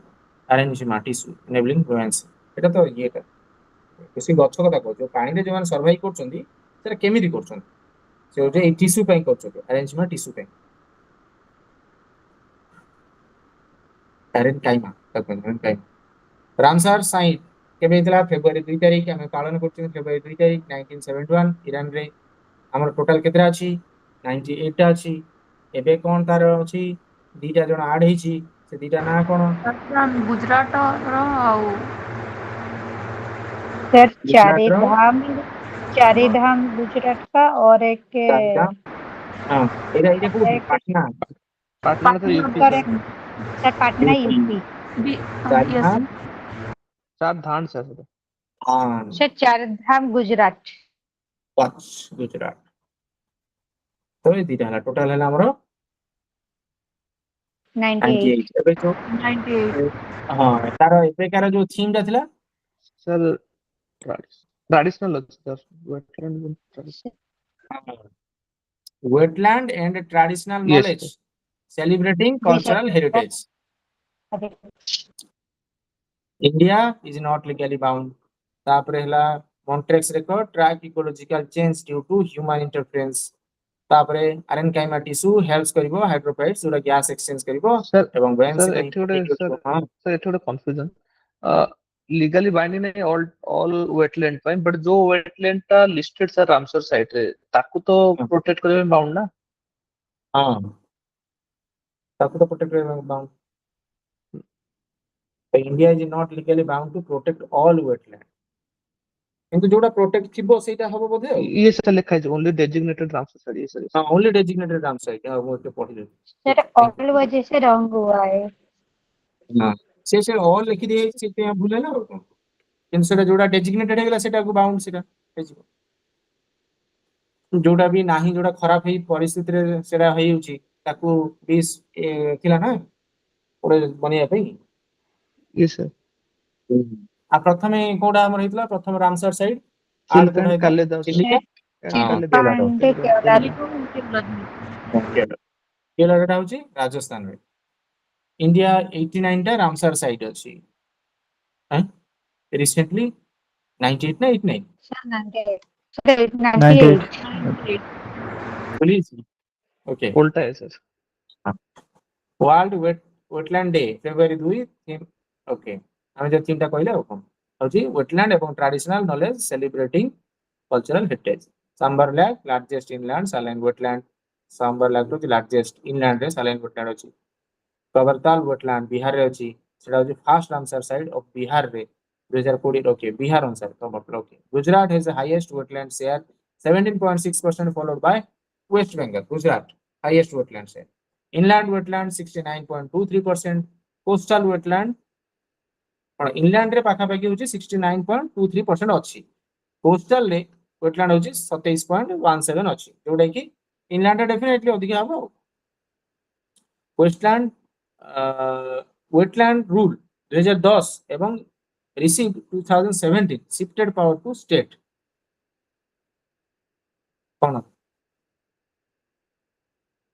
A: parenchyma tissue enabling buoyancy एटा तो येटा बेसी गछ कथा कहू पानी रे जो सर्वाइव करछंती सेटा केमिति करछंती से होजे ए टिश्यू पे करछंती parenchyma टिश्यू पे parenchyma parenchyma। रामसर साइट केबे हितला फेब्रुआरी 2 तारिख हम पालन करछन फेब्रुआरी 2 तारिख 1971 ईरान रे। हमर टोटल केतरा अछि 98 टा अछि। एबे कोन तार अछि दीटा जण ऐड हेछि से दीटा ना कोन
B: गुजरात रो आउ
C: सर
A: गुजरात रो
C: चारे धाम गुजरात का और एक
A: चारधाम। हां एरा एरा
C: और
A: कोठी
C: एक
A: पटना
E: पाटना तो यूपी
C: और
E: सर।
C: एक sir Patna
A: UP
C: UP.
B: Yes
A: Chardham
E: चार धान सर सर।
A: हां
C: सर चार धाम गुजरात।
A: कच्छ गुजरात तो ये दीटा हला टोटल हला हमरो
C: 98।
A: 98 एबे जो
B: 98
A: हां तार एबेकार जो थीम टा थिला
E: सर ट्रेडिशनल ଅଛି sir wetland
A: wetland and traditional
E: yes
A: knowledge
E: sir.
A: celebrating
C: जी sir.
A: cultural heritage. India is not legally bound. तापरे हला Montrex record track ecological change due to human interference. तापरे parenchyma tissue helps करिवो hydrophytes जोरा gas exchange करिवो
E: sir
A: एवं buoyancy
E: sir
A: ପାଇଁ
E: ଏଠି ଗୋଟେ
A: ଠିକ
E: सर
A: ଅଛି। हां
E: सर ଏଠି ଗୋଟେ କନଫ୍ୟୁଜन लीगली बाइंडिंग नहीं ऑल वेटलैंड ପାଇଁ बट जो वेटलैंड ଟା लिस्टेड सर रामसर साइट रे ताकू तो प्रोटेक्ट करबे बाउंड ना।
A: हां ताकू तो protect bound. India is not legally bound to protect all wetland. କିନ୍ତୁ ଯୋଉଟା ପ୍ରୋଟେକ୍ଟ ଥିବ ସେଇଟା ହବ ବୋଧେ ଆଉ
E: ये सर लिखा है ओनली डेजिग्नेटेड रामसर साइट ये सर
A: हाँ ओनली डेजिग्नेटेड राम साइट हाँ वो तो पढ़ ले
C: सर ऑल वजह से रॉन्ग हुआ है।
A: हाँ से ऑल लिखि दिए से पे भूले ना और କିନ୍ତୁ ସେଟା ଯୋଉଟା ଡେଜିଗ୍ନେଟେଡ ହେଇଗଲା ସେଟାକୁ ବାଉଣ୍ଡ ସେଟା ହେଇଯିବ ଯୋଉଟା ବି ନାହିଁ ଯୋଉଟା ଖରାପ ହେଇ ପରିସ୍ଥିତିରେ ସେଟା ହେଇଯାଉଛି ତାକୁ ବି ଥିଲା ନା ଗୋଟେ ବନେଇବା ପାଇଁ
E: ये सर
A: ଆଉ ପ୍ରଥମେ କୋଉଟା ଆମର ହେଇଥିଲା ପ୍ରଥମ ରାମସର ସାଇଡ ଆଡ କୋଉଟା
E: शिल्प एंड
A: ହେଇଥିଲା
E: कालेदास
A: ଚିଲିକା କେରଳଟା ହଉଛି ରାଜସ୍ଥାନରେ इंडिया 89 टा रामसर साइट अच्छी हैं रिसेंटली 98 ना 89
C: सर 98 सर
F: 98
C: 98
A: प्लीज ओके
E: उल्टा है sir
A: world wetland day February 2 okay हम जो तीनटा कहले और कोन होची वेटलैंड एवं traditional knowledge celebrating cultural heritage Sambhar lake largest inland saline wetland Sambhar lake तो लार्जेस्ट इनलैंड रे सैलाइन वेटलैंड अछि कबरताल वेटलैंड बिहार रे अछि सेटा होची first Ramsar site of Bihar रे 2020 ओके बिहार आंसर तो मतलब okay Gujarat has the highest wetland share 17.6% followed by waste Bengal Gujarat highest wetland share inland wetland 69.23% coastal wetland और inland रे पाखा पाखी होची 69.23% अछि coastal रे wetland होची 27.17 अछि जोडा कि inland रे डेफिनेटली अधिक हबो wetland wetland rule 2010 एवं received 2017 shifted power to state कोन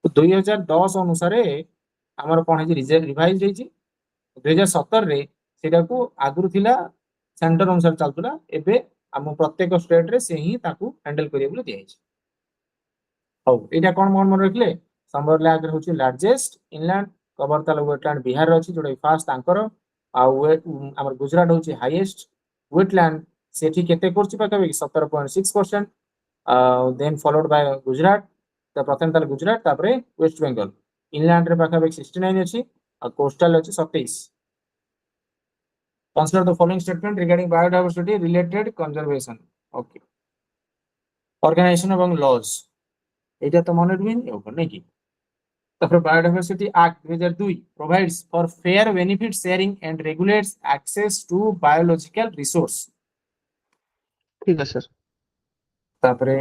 A: 2010 अनुसार आमर कौन है रिवाइज होती 2017 रे सेटा को आगुरु थिला सेंटर अनुसार चलतुला एबे हम प्रत्येक स्टेट रे से ही ताकू हैंडल करिए बोले दिया है हो एटा कोन मन मन रखले संबर लैग रे होची largest inland Kabartal wetland Bihar रे अछि जोडा फास्ट तांकर आ हमर गुजरात होची हाईएस्ट वेटलैंड सेठी केते करछि पाका 17.6% देन फॉलोड बाय गुजरात तो प्रथम ताल गुजरात तापरे वेस्ट बंगाल इनलैंड रे पाखा 69 अछि और कोस्टल अछि 27 consider the following statement regarding biodiversity related conservation okay organization এবং laws এটা তো মনে রইন ওপর নাকি তারপর biodiversity act 2002 provides for fair benefit sharing and regulates access to biological resource
E: ठीक है सर
A: তারপরে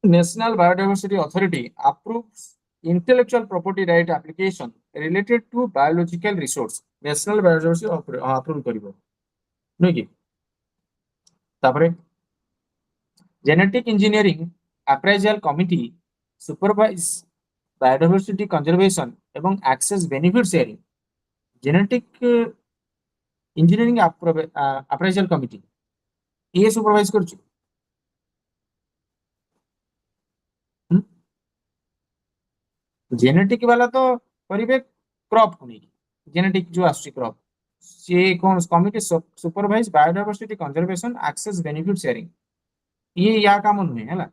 A: National Biodiversity Authority approves intellectual property right application related to biological resource. National Biodiversity approve करिवो नै कि तापरे Genetic Engineering Appraisal Committee supervise biodiversity conservation एवं access benefit sharing. Genetic Engineering Appraisal Committee ये supervise करछु genetic वाला तो करिवे crop को नहीं जेनेटिक जो आसुची क्रॉप से कौन committee supervise biodiversity conservation access benefit sharing ये या काम नुहे है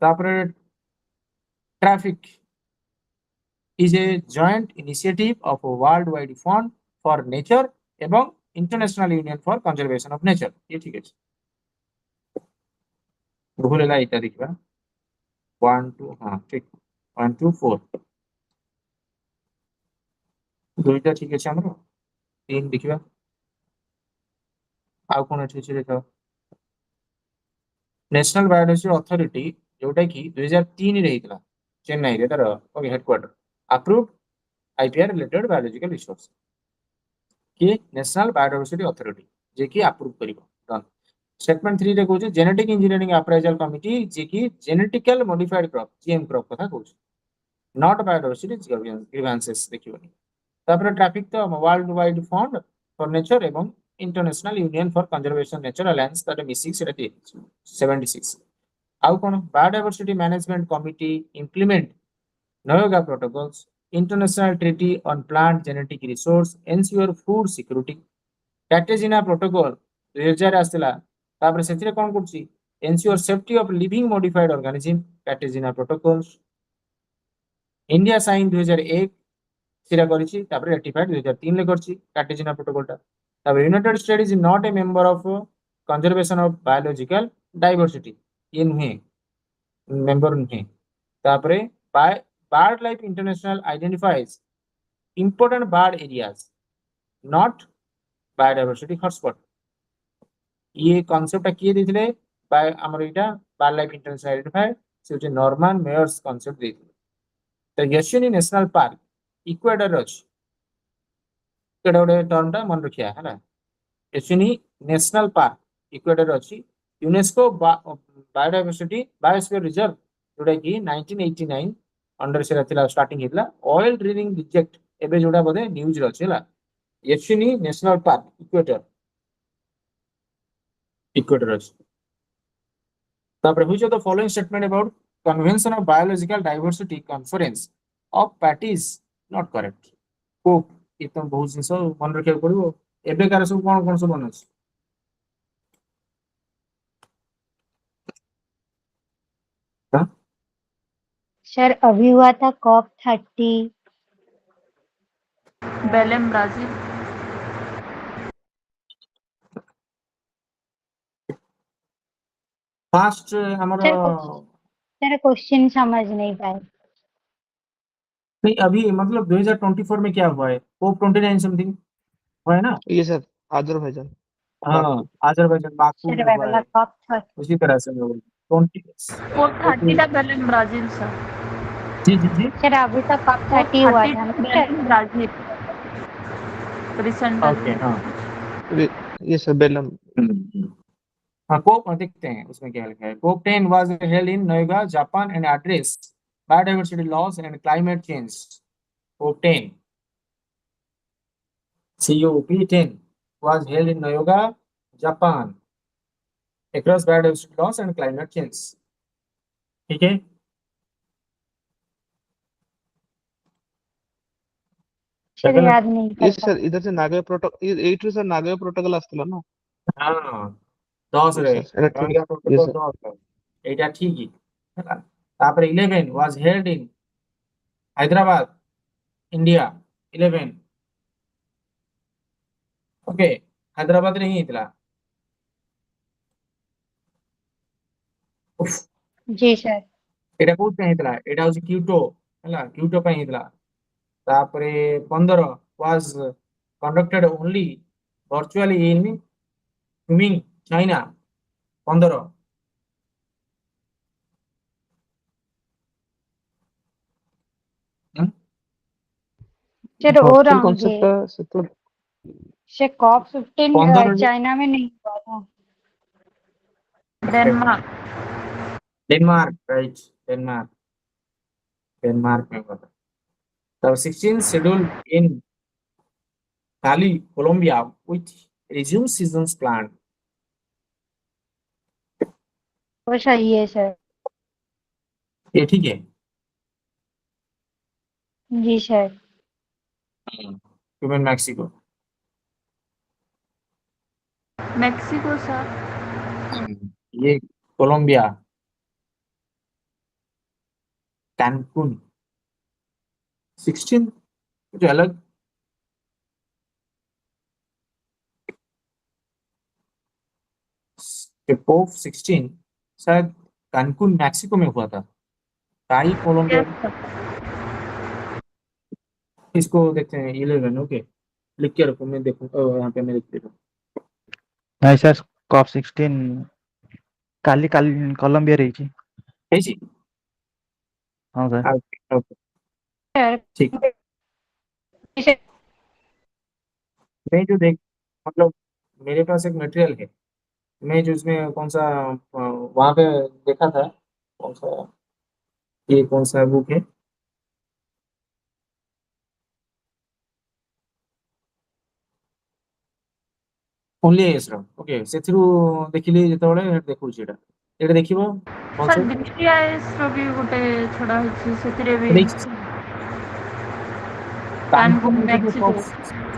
A: तापरे TRAFFIC is a joint initiative of world wide fund for nature एवं international union for conservation of Nature ये ठीक है भूल ला इटा देखबा 1 2 हां ठीक 1 2 4 दुईटा ठीक है हमरो तीन देखिबा आउ कोन अछि छै देखो नेशनल बायोडायवर्सिटी अथॉरिटी जोटा कि 2003 रे हितला चेन्नई रे तार okay headquarter approve IPR related biological resource कि नेशनल बायोडायवर्सिटी अथॉरिटी जे कि अप्रूव करिवो डन स्टेटमेंट 3 रे कहू जेनेटिक इंजीनियरिंग अप्राइजल कमिटी जे कि genetical modified crop GM crop कथा कहू नॉट बायोडायवर्सिटी ग्रीवेंसेस देखिबनी तापर ट्रैफिक तो world wide fund for nature एवं international union for conservation nature alliance that missing सेटा 76 आउ कोन बायोडायवर्सिटी मैनेजमेंट कमिटी इंप्लीमेंट नयोगा protocols international treaty on plant genetic resource ensure food security Cartagena protocol 2000 आस्तिला तापर सेतिरे कोन करछि ensure safety of living modified organism Cartagena protocols India sign 2001 सिरा करिछि तापर रेटिफाइड 2003 ले करछि कार्टेजिना प्रोटोकॉलटा तापर United states is not a member of conservation of biological diversity, ये नुहे मेंबर नुहे। तापर bird life international identifies important bird areas not biodiversity hotspot. ये कॉन्सेप्ट किए देथिले बाय हमर इटा बर्ड लाइफ इंटरनेशनल आइडेंटिफाइड से जे नॉर्मन मेयर्स कॉन्सेप्ट देथिले। तो योसेमिटी नेशनल पार्क इक्वेडर अछि, केडा गोटे टर्म टा मन रखिया है ना। योसेमिटी नेशनल पार्क इक्वेडर अछि, यूनेस्को बायोडाइवर्सिटी बायोस्फीयर रिजर्व जोटा कि 1989 अंडर से रथिला स्टार्टिंग हेतला। ऑयल ड्रिलिंग रिजेक्ट एबे जोटा बोधे न्यूज रे अछि हला। योसेमिटी नेशनल पार्क इक्वेडर अछि। तापर which of the following statement about convention of biological diversity conference of parties not correct. को एकदम बहुत जिंस मन रखिया पड़िबो। एबे कार सब कोन सब मन अछि? हां
C: सर अभी हुआ था COP30।
B: बेलेम ब्राजील।
A: फास्ट हमर
C: सर क्वेश्चन समझ नहीं पाए।
A: नहीं अभी मतलब 2024 में क्या हुआ है? कोप 29 समथिंग हुआ है ना।
E: ये सर अजरबैजान
A: हाँ
E: बाकू।
A: अजरबैजान बाकू
C: सर
A: में हुआ
C: वाला
A: है।
C: COP30।
A: उसी तरह से होगा 20
B: कोप 30 टा बेलेम ब्राजील सर।
A: जी जी जी
C: सर अभी तो
B: कोप
C: COP30 हुआ
B: 30
C: था ना सर।
B: बेलेम Brazil
A: okay
B: recently.
A: हाँ।
E: ये सर बेलम।
A: हाँ कोप देखते हैं उसमें क्या लिखा है। COP 10 was held in Nagoya Japan and address biodiversity loss and climate change. COP 10 COP10 was held in Noyoga, Japan, across biodiversity loss and climate change. ठीक है।
C: सर
A: गलत?
C: याद नहीं
E: ये
C: करता।
E: सर इधर से नागोया प्रोटोकॉल 8 रे सर नागोया प्रोटोकॉल आस्तला ना।
A: हाँ 10
E: ये
A: रे
E: सर एटा
A: नागोया
E: ये
A: प्रोटोकॉल
E: सर
A: 10 एटा ठीक ही है। तापर 11 was held in Hyderabad, India। 11 okay Hyderabad रे ही इतला। उफ
C: जी सर।
A: एटा कोड पे हितला एटा होची क्यूटो हला क्यूटो पे हितला। तापरे 15 was conducted only virtually in Kunming, China 15।
C: Sir और
E: वर्चुअल
C: आगे
E: कांसेप्ट से तो
C: सर COP15
A: 15
C: चाइना में नहीं हुआ था।
B: Denmark.
A: Denmark right Denmark Denmark में हुआ था। तब 16 schedule in Cali, Colombia which resume seasons plan।
C: वो सही है सर।
A: ये ठीक है।
C: जी sir.
A: Cuban Mexico
B: Mexico sir.
A: ये कोलंबिया कैनकुन 16 कुछ अलग। कोप 16 शायद कैनकुन मैक्सिको में हुआ था। काई कोलंबिया।
B: Yes sir.
A: इसको देखते हैं 11 ओके लिख के रखो मैं देखूं यहाँ पे मैं लिख देता हूँ।
F: नहीं sir COP16 Kali Kali Colombia रही थी।
A: है जी
F: हाँ सर।
A: ओके ओके
C: सर
A: ठीक। मैं जो देख मतलब मेरे पास एक मटेरियल है। मैं जो इसमें कौन सा वहाँ पे देखा था कौन सा ये कौन सा बुक है। ओनली एसर ओके सेथिरु देखिली जेतबळे देखुची एटा देखिबो कौन
B: सर
A: से
B: DCIS रो भी गोटे छड़ा होछि सेतिरे भी
A: देखि
B: कैनकुन
A: कानकुन जो
B: मेक्सिको।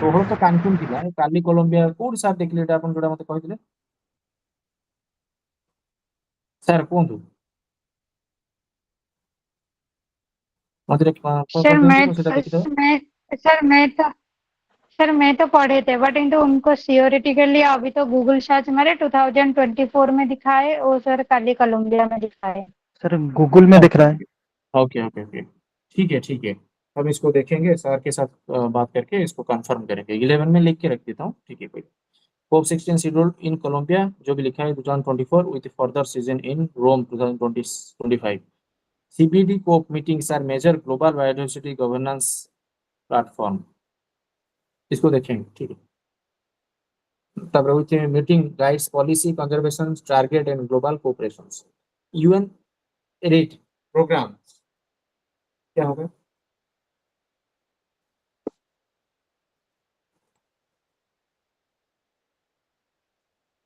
A: 16 तो कानकुन थिला काली कोलंबिया कोड सार देखिले एटा अपन जोडा मते कहिथिले सर कोंतु मते
C: सर
A: कहते तो सेटा देखि दो।
C: मैं सर मैं तो सर मैं तो पढ़े थे बट इनको उनको थियोरेटिकली अभी तो गूगल सर्च मारे 2024 में दिखाए और सर काली कोलंबिया में दिखाए।
F: सर गूगल में दिख रहा है।
A: ओके ओके ओके, ठीक है ठीक है। हम इसको देखेंगे सर के साथ बात करके इसको कंफर्म करेंगे। 11 में लिख के रख देता हूँ, ठीक है कोई। कोप 16 शेड्यूल इन कोलंबिया जो भी लिखा है 2024 with further season in Rome 2025। CBD COP meetings are major global biodiversity governance platform, इसको देखेंगे, ठीक है। तब with meeting guides policy conservation target and global cooperations. UN REDD programme क्या होगा?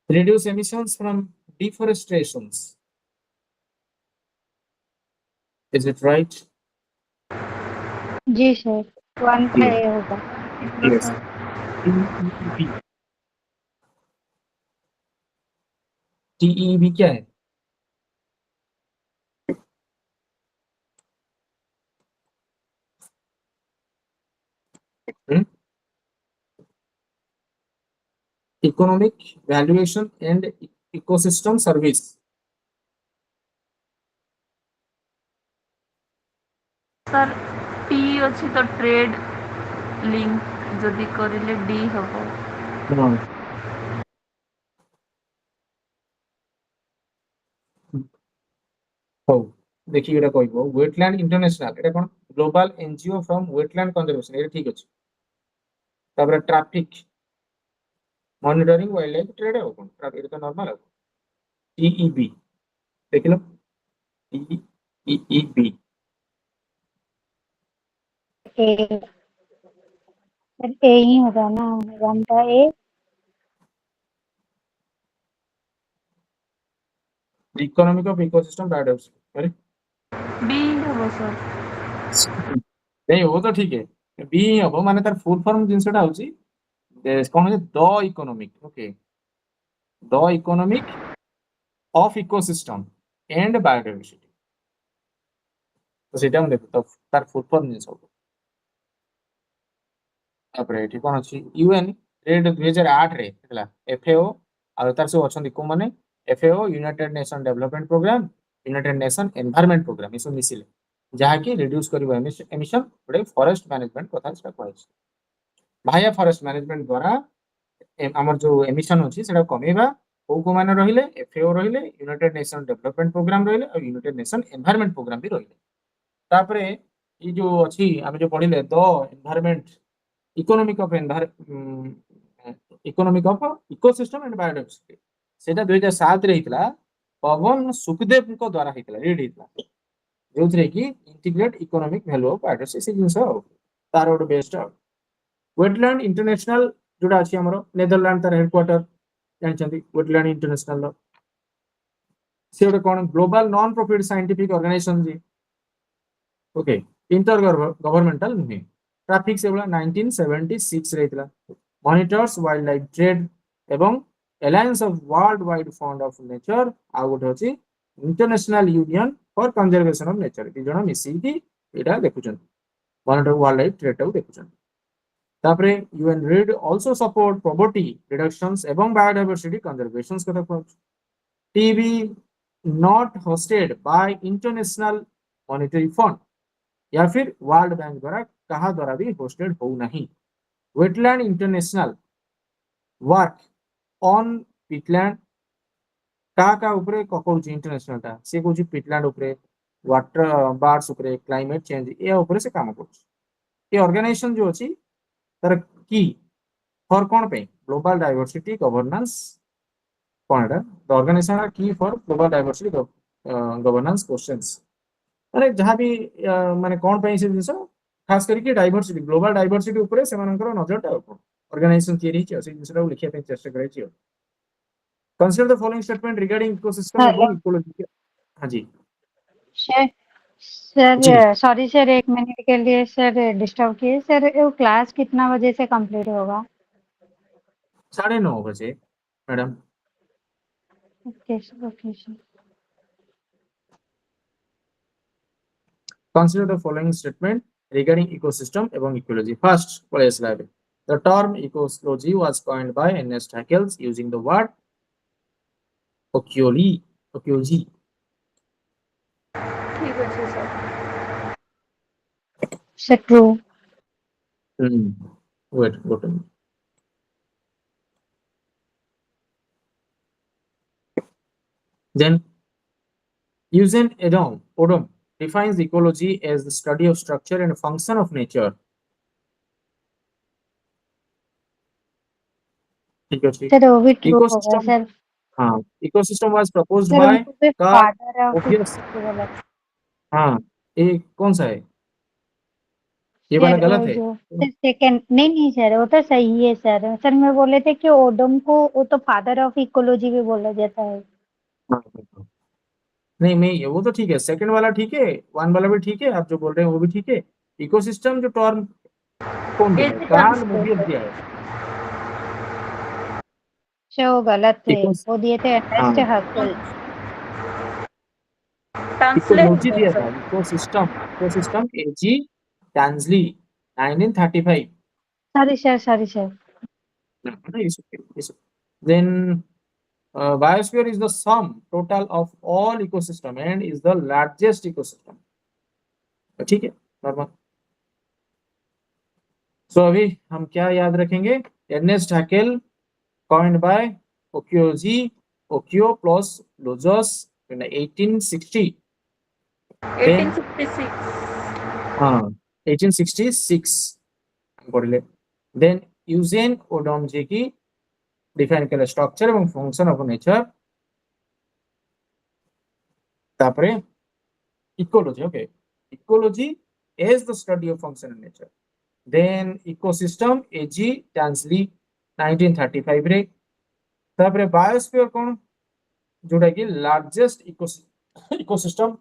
A: Reduce emissions from deforestations. Is it right?
C: जी sir 1 का
A: Yes.
C: ए होगा।
A: Yes. TEB. TEB क्या है? Economic valuation and ecosystem service.
B: Sir T अच्छी तो trade link जदि करिले डी हबो।
A: No. ହଉ ଦେଖିକି ଏଟା କହିବ ୱେଟଲ୍ୟାଣ୍ଡ ଇଣ୍ଟରନ୍ୟାସନାଲ, ଏଟା କଣ? Global NGO from wetland conservation, ଏଟା ଠିକ ଅଛି। ତାପରେ traffic monitoring wildlife trade ଆଉ କଣ? ଏଟା ତ ନର୍ମାଲ ଆଉ। TEB ଦେଖିଲ, TEB
C: ए सर ए ही होगा ना 1 का ए।
A: इकोनॉमिक ऑफ इकोसिस्टम बायोडाइवर्सिटी, अरे
B: बी हबो सर।
A: नहीं वो तो ठीक है, बी ही हबो माने तार फुल फॉर्म जिनसटा होची कौन है? The economic, okay, the economic of ecosystem and biodiversity. तो सेटा हम देखो तो तार फुल फॉर्म जिनस हबो। तापर एठी कोन अछि? यूएन ट्रेड 2008 रे हला एफएओ आ तार सब अछंती को माने FAO United Nation development programme, United Nation environment programme इस मिसिले जहा कि रिड्यूस करिवो एमिशन गोटे फॉरेस्ट मैनेजमेंट कथा सेटा कहै छै। भाया फॉरेस्ट मैनेजमेंट द्वारा आमर जो एमिशन अछि सेटा कमेबा को माने रहिले एफएओ रहिले, यूनाइटेड नेशन डेवलपमेंट प्रोग्राम रहिले और यूनाइटेड नेशन एनवायरनमेंट प्रोग्राम भी रहिले। तापरे ई जो अछि आमे जो पढिले the environment economic of economic of ecosystem and biodiversity सेटा 2007 रे हितला, पवन सुखदेव को द्वारा हितला, रीड हितला, जोथरे कि integrate economic value of biodiversity जिंस तार ओड बेस्ट। वेटलैंड इंटरनेशनल जोड़ा अछि हमरो नेदरलैंड तार हेडक्वार्टर जानचंती, वेटलैंड इंटरनेशनल से ओड कोन global non profit scientific organisation जी, ओके, इंटर गवर्नमेंटल नुहे। ट्रैफिक से 1976 रहितला, मॉनिटर्स वाइल्ड लाइफ ट्रेड एवं alliance of world wide fund of nature आ गोटे अछि international union for conservation of nature. ती जणा मिसी कि एटा देखुचन मॉनिटर वाइल्ड लाइफ ट्रेड टाउ देखुचन। तापरे UN REDD also support poverty reductions एवं बायोडायवर्सिटी कंजर्वेशंस कथा कहू। TB naught hosted by international monetary fund या फिर वर्ल्ड बैंक द्वारा कहा द्वारा भी होस्टेड हो नहीं। वेटलैंड इंटरनेशनल वर्क ऑन पिटलैंड का ऊपर कहूँ इंटरनेशनल टा से कहूँ पिटलैंड ऊपर वाटर बार्ड्स ऊपर क्लाइमेट चेंज या ऊपर से काम कर ऑर्गेनाइजेशन जो अच्छी तार की फॉर कौन पे ग्लोबल डाइवर्सिटी गवर्नेंस कौन है द ऑर्गेनाइजेशन की for global diversity governance questions माने जहाँ भी माने कौन पे से जिंस खास करके डाइवर्सिटी ग्लोबल डाइवर्सिटी ऊपर से मानकर नजरटा ऑर्गेनाइजेशन थियरी छै से जिंसटा लिखिया पे चेष्टा करै छी। Consider the following statement regarding ecosystem एवं इकोलॉजी। हां जी
C: सर
A: जी
C: सर सॉरी सर 1 मिनट के लिए सर डिस्टर्ब किए सर। वो क्लास कितना बजे से कंप्लीट होगा?
A: 9:30 बजे madam.
C: Okay sir okay sir.
A: Consider the following statement regarding ecosystem एवं ecology. First, पढ़े slide The term ecology was coined by Ernest Haeckel using the word ecology.
B: ଠିକ ଅଛି sir.
C: Sir, true.
A: Wait, go to me. Then Eugene Odom defines ecology as the study of structure and function of nature. ठीक है, ठीक।
C: Sir, वो भी true होगा
A: Ecosystem,
C: sir.
A: हाँ, ecosystem was proposed
C: Sir,
A: by
C: उनको भी
A: Carl
C: father of
A: OPS।
C: ecology बोला।
A: हाँ, ये कौन सा है? ये वाला
C: सर
A: गलत है।
C: जो सर सेकंड नहीं सर वो तो सही है सर। सर मैं बोले थे कि ओडम को वो तो फादर ऑफ इकोलॉजी भी बोला जाता है।
A: हाँ, नहीं नहीं, वो तो ठीक है, सेकंड वाला ठीक है, वन वाला भी ठीक है, आप जो बोल रहे हैं वो भी ठीक है। इकोसिस्टम जो टर्म कौन दिया है? कार्ल मोबियस दिया है।
C: सर वो गलत है,
A: इकोस
C: वो दिए थे
A: हाँ,
C: एर्नेस्ट हैकेल।
A: इकोलॉजी दिया था,
B: translate
A: ecosystem A G Tansley 1935।
C: Sorry sir.
A: No, it's okay, it's okay. Then biosphere is the sum total of all ecosystem and is the largest ecosystem। ठीक है, नॉर्मल। सो अभी हम क्या याद रखेंगे? Earnest Hückel coined by Okio plus Lozos in 1860। Then 1866 पढ़ले। Then Eugene Odom जी की define कले स्ट्रक्चर एवं फंक्शन ऑफ नेचर। तापरे ecology, okay, ecology is the study of function in nature। Then ecosystem एजी टैंसली 1935 रे। तापरे बायोस्फीयर कौन, जोटा कि लार्जेस्ट इकोसिस्टम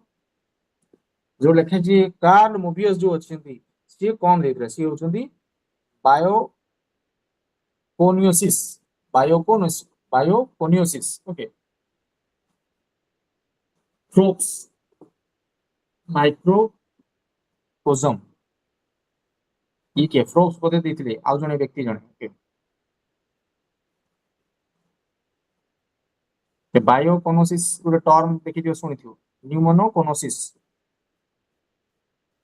A: जो लिखा जी कार्ल मोबियस जो अच्छी सी कौन देख सी होचंदी बायोकोनियोसिस ओके। फ्रोक्स माइक्रोकोजम ये के फ्रोक्स बोते देथिले आउ जने व्यक्ति जने ओके। ते बायोकोनोसिस गोटे टर्म देखि जो सुनिथियो न्यूमोनोकोनोसिस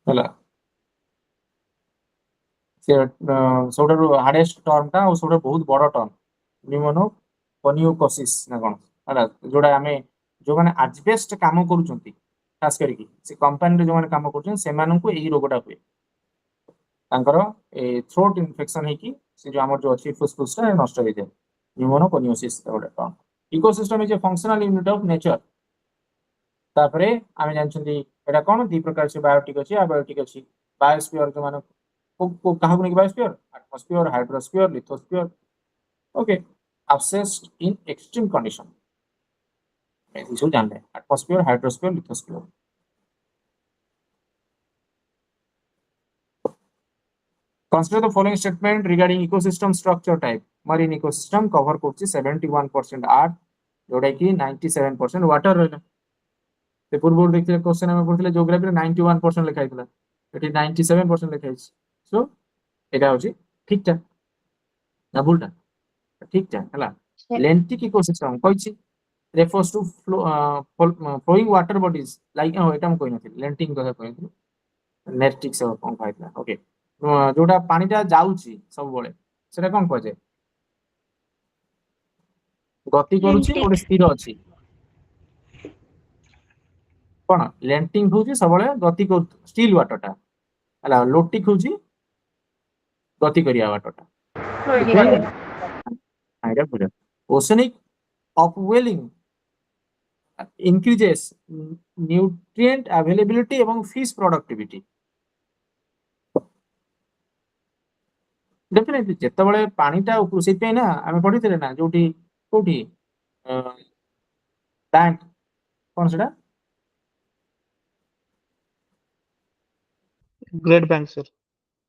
A: हला से सबठारु हार्डेस्ट टर्म टा और सबठारु बहुत बड़ टर्म न्यूमोनोकोनियोसिस ना कोन हला जोडा हमें जो माने एजबेस्ट काम करूचंती खास करके से कंपनी रे जो माने काम करूचन से मानन को एही रोगटा हुए तांकर ए थ्रोट इन्फेक्शन है कि से जो हमर जो अछि फुसफुस टा नष्ट हो जाय न्यूमोनोकोनियोसिस गोटे term. Ecosystem is a functional unit of nature. तापरे आमे जानछंती एटा कोन दी प्रकार से बायोटिक अछि अबायोटिक अछि। बायोस्फीयर जो माने को कहा को biosphere atmosphere hydrosphere lithosphere okay obsessed in extreme condition मैं जो जान ले atmosphere hydrosphere lithosphere. Consider the following statement regarding ecosystem structure type। marine ecosystem cover करछि 71% earth जोडा कि 97% वाटर रहला। ते पूर्व देखिले क्वेश्चन में पढ़थिले ज्योग्राफी रे 91% लिखा हितला, एठी 97% लिखा हिछ। सो एटा होछि ठीक ता ना भूलटा? ठीक ता हला। लेंटिक इकोसिस्टम कहिछि refers to flowing water bodies like एटा हम कोइ नथि लेंटिक कथा कोइ नेटिक सब कोन खाइतला ओके। जोडा पानीटा जाउछि सब बळे सेटा कोन कहै छै? गति करूछि ओडे स्थिर अछि कोन लेंटिंग होछि सब बळे गति कर स्टील वाटरटा हला लोटिक होछि गति करिया वाटरटा आइरा बुझा। Oceanic upwelling increases nutrient availability एवं fish productivity। डेफिनेटली जेते बळे पानीटा ऊपर से पे ना आमे पढितले ना जोठी कोठी बैंक कोन सेटा
E: ग्रेट बैंक सर।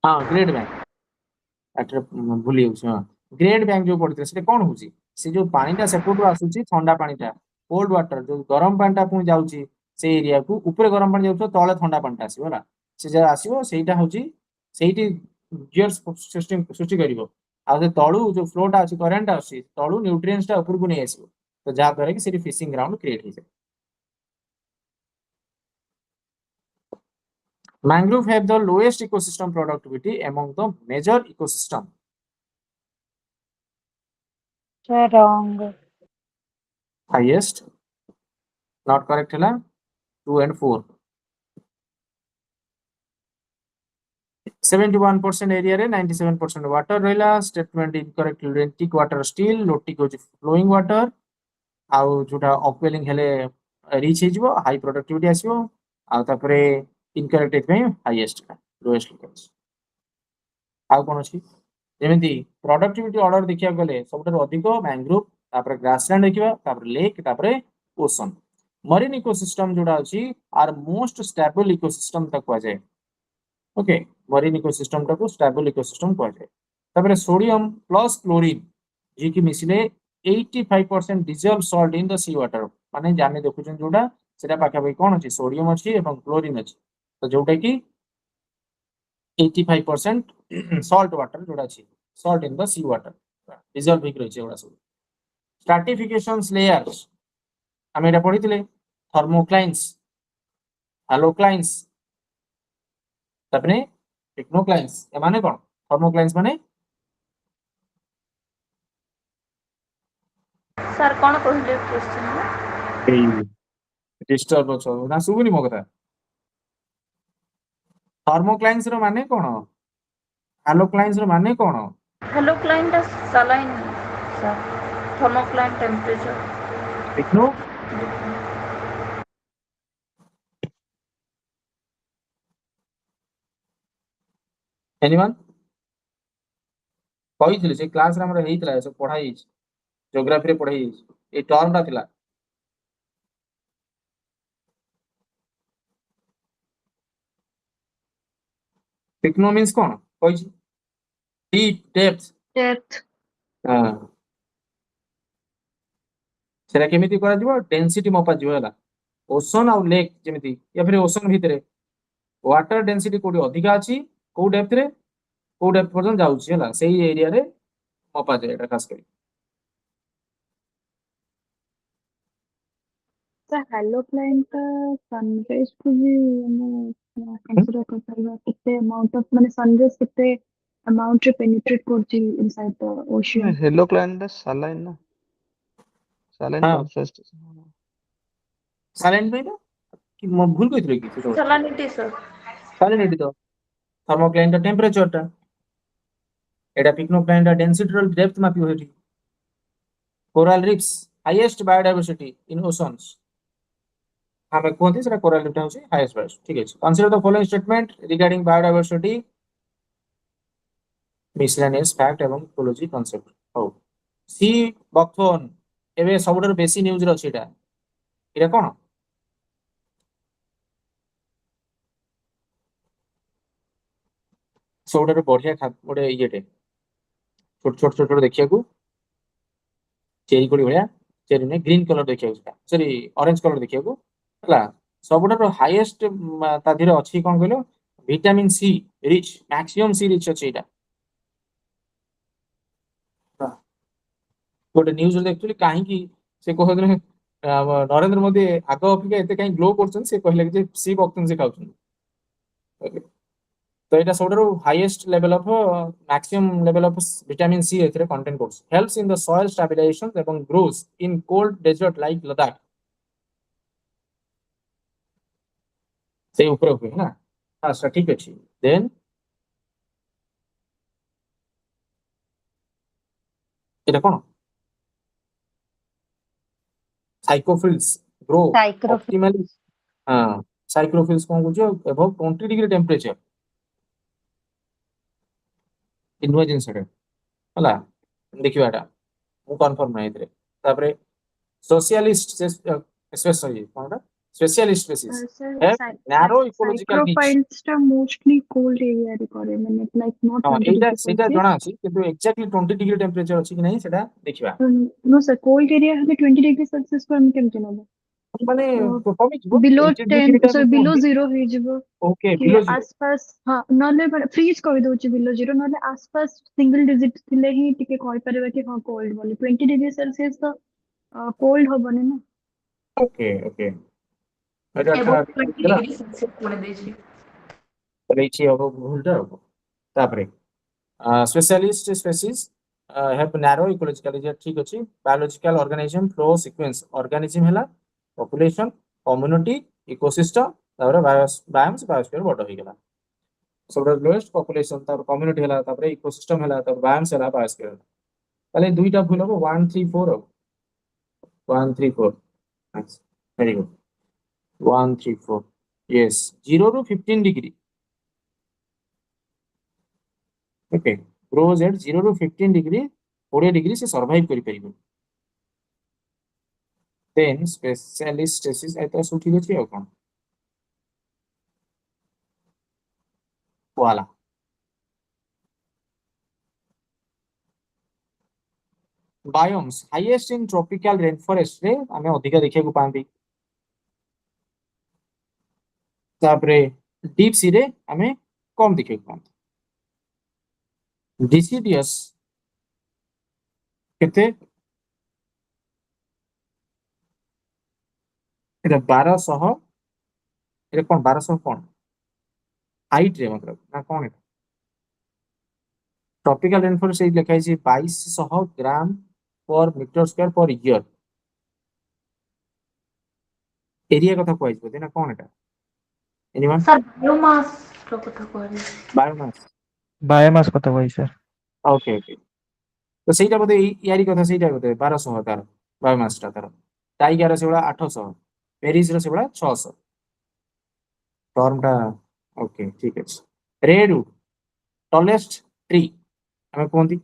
A: हाँ ग्रेट बैंक एटर भूली होछ। हाँ ग्रेट बैंक जो पढितले सेटा कोन होची से जो पानीटा सेपटु आसुची ठंडा पानीटा कोल्ड वाटर जो गरम पानीटा पुनी जाउची से एरिया को ऊपर गरम पानी जाउछ तळे ठंडा पानीटा आसीबो ना से जे आसीबो सेटा होची सेठी गियर्स सिस्टम सृष्टि करिवो आ से तळु जो फ्लोटा अछि करंट अछि तळु न्यूट्रिएंट्स टा ऊपर को नै आसीबो तो जा द्वारा कि सेठी फिशिंग ग्राउंड क्रिएट हो जाय Mangrove have the lowest ecosystem productivity among the major ecosystem.
C: Sir, wrong.
A: Highest, not correct है 2 and 4. 71% area रे 97% water रहला statement incorrect lentic water still lotic हो flowing water आउ जोटा upwelling हेले reach हे जिवो high productivity आसीबो आ तापरे incorrect एथमे highest lowest locals आउ कोन अछि जेमिति प्रोडक्टिविटी ऑर्डर देखिया गले सबटर अधिक मैंग्रोव तापर ग्रासलैंड देखिबा तापर लेक तापर ओशन मरीन इकोसिस्टम जोड़ा अछि आर मोस्ट स्टेबल इकोसिस्टम तक आ जाए ओके मरीन इकोसिस्टम तक स्टेबल इकोसिस्टम को जाए तापर सोडियम प्लस क्लोरीन जी की मिसले 85% dissolve salt in the sea water माने जाने देखुछन जोड़ा सेटा पाखा भाई कोन अछि सोडियम अछि एवं क्लोरीन अछि तो जोटा की 85% salt water जोड़ा अछि salt in the sea water dissolve होई रही एवडा सब stratifications layers हम एटा पढिथिले thermoclines haloclines तपने technoclines ए माने कोन thermoclines माने
B: सर कौन कहले क्वेश्चन
A: ए डिस्टर्ब छ ना सुबुनी मो कथा thermoclines रो माने कोन haloclines रो माने कोन
B: halocline saline sir thermocline temperature
A: techno anyone କହିଥିଲେ से क्लास रे हमर हेइतला से पढाई ज्योग्राफी रे पढाई ए टर्म ता थिला टेक्नो मीन्स कोन कहि डीप डेप्थ
C: Depth.
A: हां सेरा केमिति करा दिबो डेंसिटी मपा जिवो हला ओशन आ लेक जेमिति या फिर ओशन भितरे वाटर डेंसिटी कोडी अधिका अछि को डेप्थ रे को डेप्थ पर्यंत जाउछि हला सेही एरिया रे मपा जाय एटा खास करी
G: The halocline का sunrise को भी हमें consider कर सकते कितने amount of माने sunrise कितने amount रे penetrate करची inside the ocean.
E: Halocline saline ना सालाइन
A: हां
E: कॉन्सेप्ट
A: साइलेंट बेटा कि म भूल कइथले कि सेतो
B: सलानिटी सर
A: साइलेंट तो थर्मोक्लाइन दा टेंपरेचर टा एटा पिक्नोक्लाइन दा डेंसिटी रो डेप्थ मापियो हेठी coral reefs highest biodiversity in oceans हमें कहते हैं कोरल रीफ होची हाईएस्ट बायोडायवर्सिटी ठीक है consider the following statement regarding biodiversity miscellaneous fact एवं इकोलॉजी कांसेप्ट हो सी बकथोन एबे सबडर बेसी न्यूज रो छिटा एटा कोन सबडर बढ़िया खा गोटे इएटे छोट छोट छोट देखिया को चेरी कोडी भलिया चेरी ने ग्रीन कलर देखिया को सॉरी ऑरेंज कलर देखिया को हला सबडर हाईएस्ट ता धीरे अछि कोन कहलो vitamin C rich maximum C rich अछि एटा गोटे न्यूज देखुली काहे कि से कहले नरेंद्र मोदी आग अपेक्षा एते काहे ग्लो करछन से कहले कि सी बक्तन से खाउछन तो এটা सबडर highest level of maximum level of vitamin C एथरे content course helps in the soil stabilisation एवं grows in cold desert like Ladakh से ऊपर हुए ना अच्छा ठीक अछि देन এটা কোন साइकोफिल्स ग्रो
C: Psychrophyll.
A: ऑप्टिमली हां साइक्रोफिल्स कोन बुझो अबव 20 डिग्री टेंपरेचर इनवाइजन सेट हला देखिबा एटा मु कंफर्म नै इतरे तापरे सोशलिस्ट स्पेशली कोनटा स्पेशलिस्ट स्पीसीज
G: Sir,
A: है नैरो इकोलॉजिकल निच
G: psychrophytes टा mostly cold area रे करे माने like not
A: हां
G: 20
A: एटा
G: degree
A: सेटा
G: Celsius.
A: जणा अछि किंतु एक्जेक्टली 20 डिग्री टेंपरेचर अछि कि नै सेटा देखिबा
G: No sir, cold area हमें 20 degree Celsius पर हम केमते नबो
A: माने
G: So,
A: कमी जिवो
G: below
A: 20
G: 10
A: डिग्री टा
G: so
A: में
G: below
A: कोन
G: 0 ହେଇଯିବ
A: ओके
G: କି
A: बिलो 0
G: आसपास ହଁ ନହେଲେ ମାନେ ଫ୍ରିଜ କହିଦଉଛି below 0 ନହେଲେ ଆସପାସ ସିଙ୍ଗଲ ଡିଜିଟ ଥିଲେ ହିଁ ଟିକେ କହିପାରିବା କି ହଁ କୋଲ୍ଡ ବୋଲି 20 डिग्री सेल्सियस ତ କୋଲ୍ଡ ହବନି ନା।
A: ओके ओके एटा
B: एबो
A: था
B: 20
A: ହେଲା
B: डिग्री सेल्सियस पुणे देछि।
A: रेची अब भूलटा अब तापरे specialist species have narrow ecological area ठीक अछि biological organism flow sequence organism हैला पॉपुलेशन कम्युनिटी इकोसिस्टम तापर बायोम्स बायोस्फीयर बड हो गेला सब लोएस्ट पॉपुलेशन तापर कम्युनिटी हैला तापर इकोसिस्टम हैला तापर बायोम्स हैला बायोस्फीयर ताले दुईटा भूल हो 1 3 4 हो 1 3 4 नाइस वेरी गुड 1 3 4 yes 0 ରୁ 15 डिग्री ओके grows at 0 ରୁ 15 डिग्री 20 डिग्री से सर्वाइव करि परिबो देन स्पेशलिस्ट स्पेसीज आई तो सब ठीक अछि और कोन वाला biomes highest in tropical rain forest रे हमें अधिक देखिया को पांदी तापरे डीप सी रे हमें कम देखिया को पांदी डिसिडियस केते एटा 1200 एटा कोन 1200 कोन हाइट रे मतलब ना कोन ट्रॉपिकल रेन फॉरेस्ट ए लिखा है 2200 ग्राम पर मीटर स्क्वायर पर ईयर एरिया कथा कहै छै ना कोन एटा एनीवन
B: सर बायोमास रो कथा कहले।
A: बायोमास
F: बायोमास कत भाई सर
A: ओके ओके तो ସେଇଟା ବୋଧେ ইয়াରି କଥା ସେଇଟା ବୋଧେ 1200 ତାର ବାୟୋମାସ ଟା ତାର ଟାଇଗାର ସେଗୁଡା 800 पेरिस ର ସେଗୁଡା 600 टर्म ଟା ओके ठीक अछि रेडवुड टॉलेस्ट ट्री हमें कहंती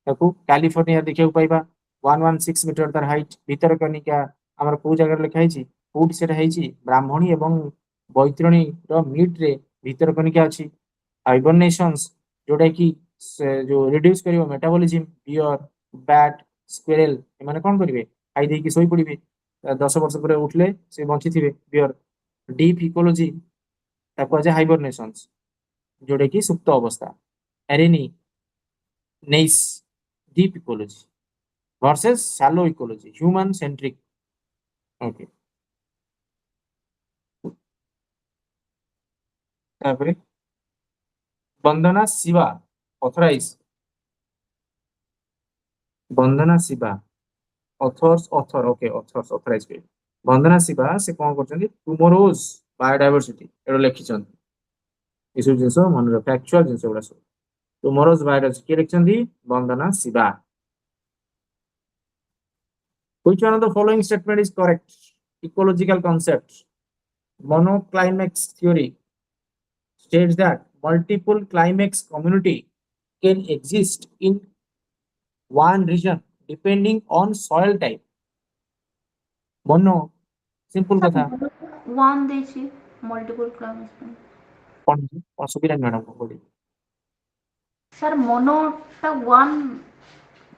A: ताकू कैलिफोर्निया देखियो पाइबा 116 मीटर तार हाइट भीतर कनिका हमर को जगह लिखा है फूड सेट है ब्राह्मणी एवं बैतरणी रो मीट रे भीतर कनिका अछि हाइबरनेशंस जोटा कि जो रिड्यूस करिवो मेटाबॉलिज्म बियर बैट स्क्विरल माने कोन करिवे खाइ दे कि सोई पड़िबे 10 वर्ष पर उठले से बंची थिबे बियर डीप इकोलॉजी ताको जे हाइबरनेशंस जोटा कि सुप्त अवस्था एरेनी नेइस deep ecology versus shallow ecology human centric okay तापरे Vandana Shiva authorise Vandana Shiva authors author okay authors authorise पे वंदना शिवा से कोन करछन टुमोरोज बायोडायवर्सिटी एरो लिखिछन इस जिंस मन रख फैक्चुअल जिंस गुडा सब टुमोरोज बायोडायवर्सिटी के लिखछन वंदना Shiva which one of the following statement is correct ecological concept monoclimax theory states that multiple climax community can exist in one region depending on soil type mono simple कथा
B: 1 देछि multiple class
A: कौन असुविधा madam को बोली
B: sir मोनोटा 1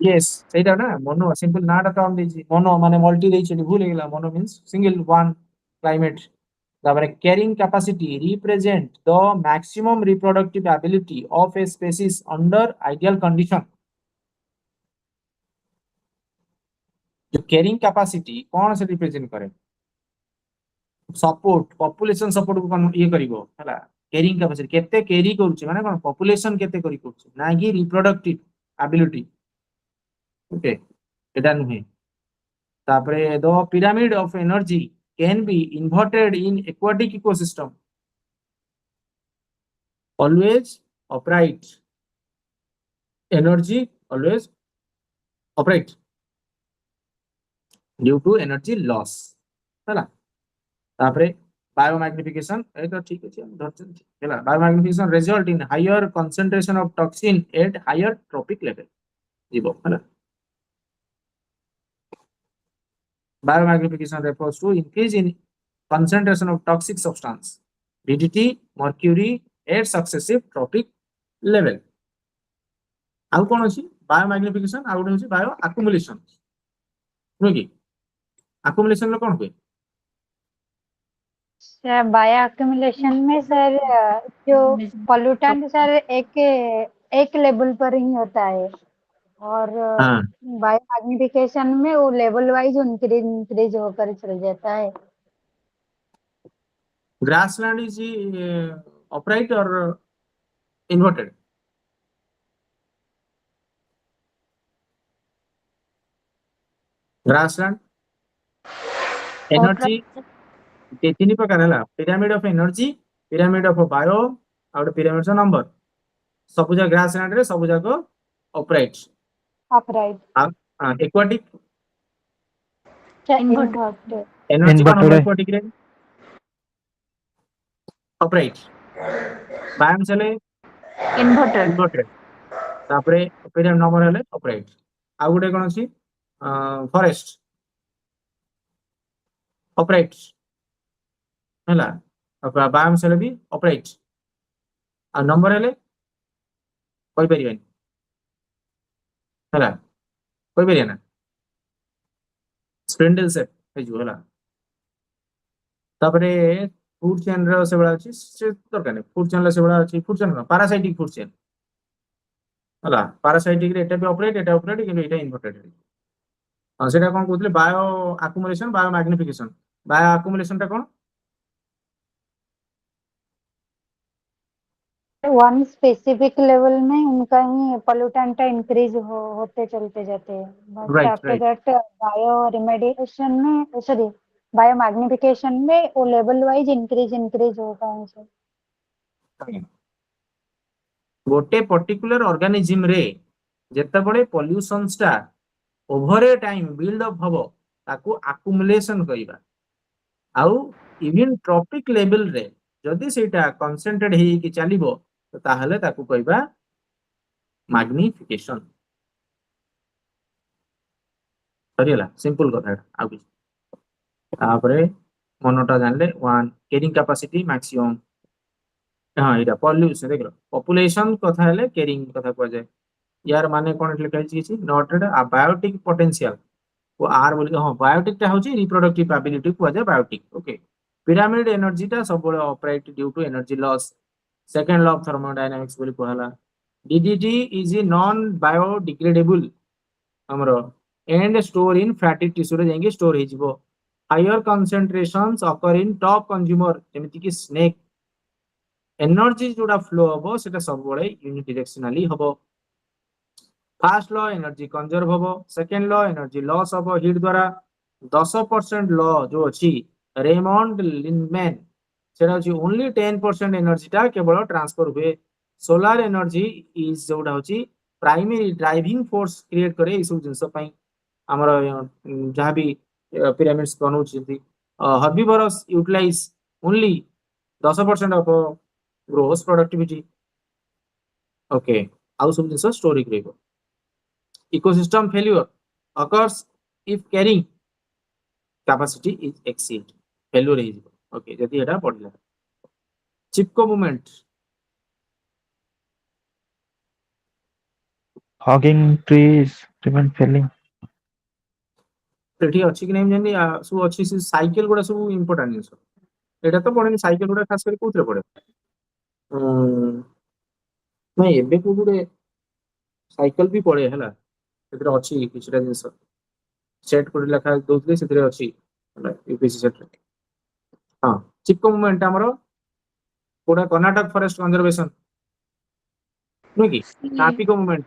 A: yes ସେଇଟା ନା mono simple ନାଟା term ଦେଇଛି mono ମାନେ multi ଦେଇଛି ଭୁଲ ହେଇଗଲା mono means single one climate ତାପରେ carrying capacity represent the maximum reproductive ability of a species under ideal condition जो carrying capacity कौन से represent करे सपोर्ट पॉपुलेशन सपोर्ट को कौन ये करिवो हला कैरिंग कैपेसिटी केते कैरी करूची माने कोन पॉपुलेशन केते करी करूची ना कि रिप्रोडक्टिव एबिलिटी ओके एटा नुहे तापरे the pyramid of energy can be inverted in aquatic ecosystem always upright energy always upright due to energy loss हला तापरे बायोमैग्निफिकेशन ए तो ठीक अछि हम धरछन हला biomagnification result in higher concentration of toxin at higher trophic level जीवो हला biomagnification refers to increase in concentration of toxic substance DDT mercury at successive tropic level आउ कोन अछि बायोमैग्निफिकेशन आउ होछि बायो अक्युमुलेशन नो कि अक्युमुलेशन लो कोन होय
C: sir bio accumulation में sir जो पॉल्यूटेंट सर एक लेवल पर ही होता है और
A: हाँ
C: बायो मैग्निफिकेशन में वो लेवल वाइज इंक्रीज होकर चल जाता है।
A: grassland is upright or inverted? Grassland energy तीन प्रकार है pyramid of energy, pyramid of bio और pyramid of number। सब जगह grassland रे सब जगह upright।
C: Upright
A: aquatic
B: Inverted.
A: energy कौन
F: Inverted
A: हम
F: है।
A: aquatic रे upright। biome चले
B: Inverted.
A: inverted। तापरे pyramid number है upright। आउ गुटे कौन अछि forest upright हैला biome चले भी upright आ number है कोई परिबेन हैला कोई परिया ना स्पिंडल से हे जो हैला तापरे फूड चेन रे से बड़ा अछि से दरकार नहीं फूड चेन रे से बड़ा अछि फूड चेन ना पैरासाइटिक फूड चेन हैला पैरासाइटिक रे एटा भी ऑपरेट कि एटा इन्वर्टेड हां सेटा कोन कहतले bioaccumulation biomagnification bioaccumulation टा कोन
C: वन स्पेसिफिक लेवल में उनका ही पॉल्यूटेंट इंक्रीज होते चलते जाते हैं but
A: right
C: after
A: right
C: that bio remediation में सॉरी बायो मैग्निफिकेशन में वो लेवल वाइज इंक्रीज होगा उनसे।
A: गोटे पर्टिकुलर ऑर्गेनिज्म रे जेते बड़े पॉल्यूशंस टा ओवर ए टाइम बिल्ड अप हबो ताकू एक्युमुलेशन करिबा आउ इवन ट्रॉपिक लेवल रे जदि सेटा कंसंट्रेट हे कि चलिबो तो ताहले ताकू कहबा मैग्निफिकेशन सरियला सिंपल कथा आ कि तापरे मनोटा जानले वन कैरिंग कैपेसिटी मैक्सिमम हाँ इटा पॉल्यूशन देखलो पॉपुलेशन कथा हेले कैरिंग कथा को जाय यार माने कोन लिखा छी नॉट आ बायोटिक पोटेंशियल वो आर बोली हां बायोटिक टा होची रिप्रोडक्टिव एबिलिटी को जाय बायोटिक ओके पिरामिड एनर्जी टा सब बळे operate due to energy loss second law of thermodynamics बोली कहला DDT is a non biodegradable हमरो and store in fatty tissue रे जाएंगे स्टोर हे जिवो higher concentrations occur in top consumer जेमिति कि स्नेक एनर्जी जोड़ा फ्लो हबो सेटा सब बळे यूनिडायरेक्शनली हबो फर्स्ट लॉ एनर्जी कंजर्व हबो सेकंड लॉ एनर्जी लॉस हबो हीट द्वारा 10% लॉ जो अछि रेमंड लिंडमैन सेटा अछि ओनली 10% एनर्जी टा केवल ट्रांसफर हुए सोलर एनर्जी इज जोड़ा होची प्राइमरी ड्राइविंग फोर्स क्रिएट करे इस जिंस पई हमर जहां भी पिरामिड्स बनउ छिति herbivorous utilise only 10% of gross productivity okay आउ सब जिंस स्टोरी करेबो ecosystem failure occurs if carrying capacity is exceed failure is okay जदि एटा पड़ला चिपको movement
F: Hogging trees prevent felling.
A: एठी अछि कि नै जनि सु अछि साइकिल गुडा सब इंपोर्टेंट जिंस एटा तो पड़े साइकिल गुडा खास कर कोथरे पड़े नै एबे को गुडे साइकिल भी पड़े हला एतरा अछि किछरा जिंस सेट कर लेखा दोथले सेतरे अछि हला यूपीसी सेट हां चिपको मूवमेंट हमरो कोडा कर्नाटक फॉरेस्ट कंजर्वेशन नु कि कापी को movement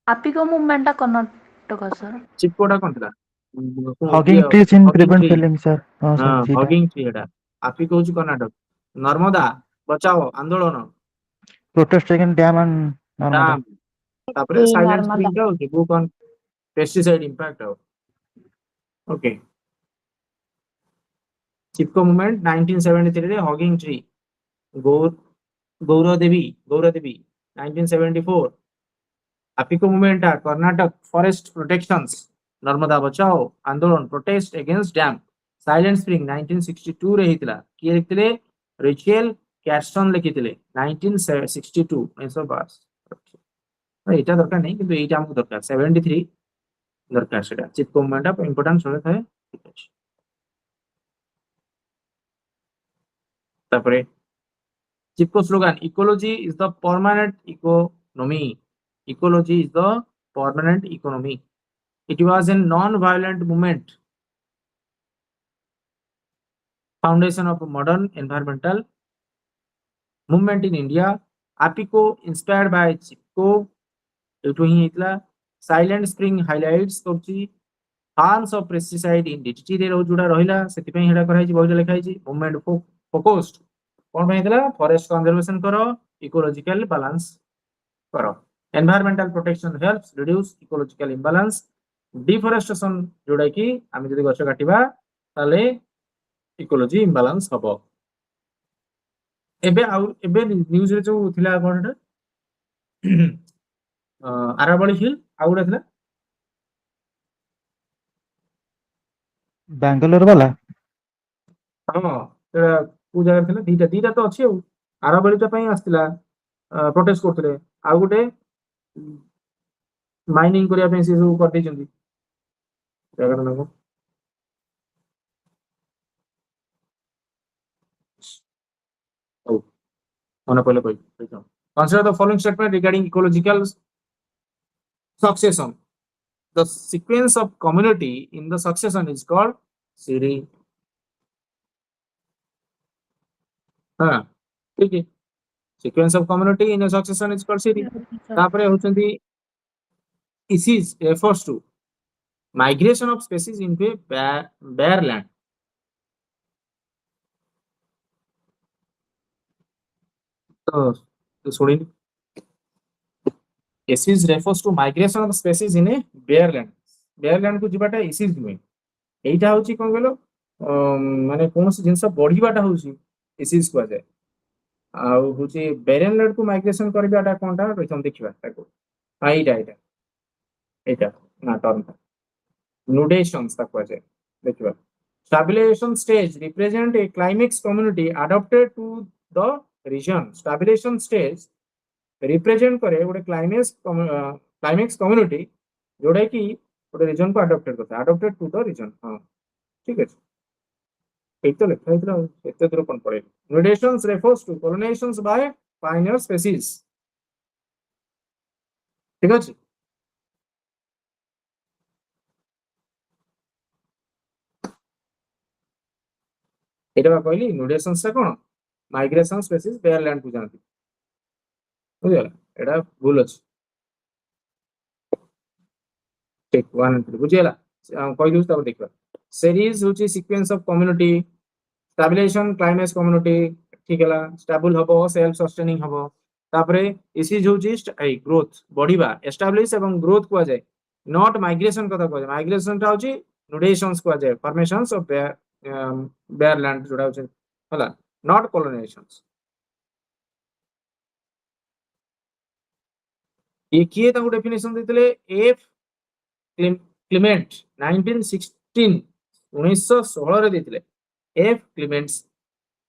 B: Apico movement Karnataka sir
A: चिपकोडा कोनला
F: Hogging trees in prevent felling, sir. हाँ सर
A: हाँ
F: सीधा।
A: हगिंग ट्री एटा आपी कहूची कर्नाटक नर्मदा बचाओ आंदोलन
F: Protest against dam and Narmada.
A: डाम तापरे साइलेंट
C: नर्मदा
A: स्प्रिंग का होची बुक ऑन पेस्टिसाइड इंपैक्ट हो ओके चिपको मूवमेंट 1973 रे हगिंग ट्री गौर गौरदेवी 1974 Apico movement Karnataka forest protections Narmada बचाओ आंदोलन protest against dam silent spring 1962 रे हितला किए लिखतिले रिचेल कैस्टन लिखितिले 1962 1952 एटा दरकार नहीं किंतु एटा हमको दरकार 73 दरकार सेटा चिपको मूवमेंट ऑफ इंपोर्टेंस होता है ठीक है तापरे Chipko slogan ecology is the permanent economy ecology is the permanent economy it was a non-violent movement foundation of modern environmental movement in India apico inspired by chipko etu hi hitla silent spring highlights करछि harms of pesticide in DDT रे जुड़ा रहिला सेति पई हेडा कराई छि बहुत लिखा छि movement focused कोन पई hitla forest conservation करो ecological balance करो environmental protection helps reduce ecological imbalance deforestation जोड़ा कि आम जब गछ काटिबा ताले इकोलॉजी इम्बालांस हबो एबे न्यूज रे जो थिला कोनटा आरावली हिल आ गुडा थिला
F: बैंगलोर वाला
A: हां को जगह थिला दीटा तो अछि आरावलीटा पई आस्तिला प्रोटेस्ट करथले आ गुटे माइनिंग करिया पई से सब कर दै जंदी जगह ना Consider the following statement regarding ecological succession. The sequence of community in the succession is called series. हाँ ठीक है sequence of community in a succession is called series. तापरे होचंदी species refers to migration of species into a bare land. तो सुनी species refers to migration of species in a bare land. bare land को जिबाटा species नुए एटा होची कोन गेलो माने conus जिंस बढ़ीबाटा होची species को जाय आ होची barren land को माइग्रेशन करबाटा कोनटा प्रथम देखिबा ताको एटा ना टर्म nudations ताको जाय देखिबा stabilization stage represent a climax community adapted to the region. Stabilization stage represent करे गोटे क्लाइमेक्स कम्युनिटी जोड़ा कि गोटे रीजन को अडॉप्टेड टू द रीजन हां ठीक है एक तो लिखा इतना एते दूर कोन पड़े nudations refers to colonisations by pioneer species ठीक है एटा कहली न्यूडेशंस से कोन माइग्रेशन स्पीशीज बेयर लैंड को जानती बुझला एटा भूल अछि ठीक वन बुझियला कहि दूस तब देखबा सीरीज होची sequence of community stabilization climax community ठीक हैला स्टेबल हबो सेल्फ सस्टेनिंग हबो तापरे इसीज होची ग्रोथ बढ़ीबा एस्टैब्लिश एवं ग्रोथ को जाय नॉट माइग्रेशन कथा को जाय माइग्रेशन ता होची न्यूडेशंस को जाय फॉर्मेशंस ऑफ बेयर लैंड जोड़ा होची हैला नॉट कॉलोनाइजेशंस ये किए ताको डेफिनेशन देतले एफ क्लेमेंट 1916 रे देतले एफ क्लेमेंट्स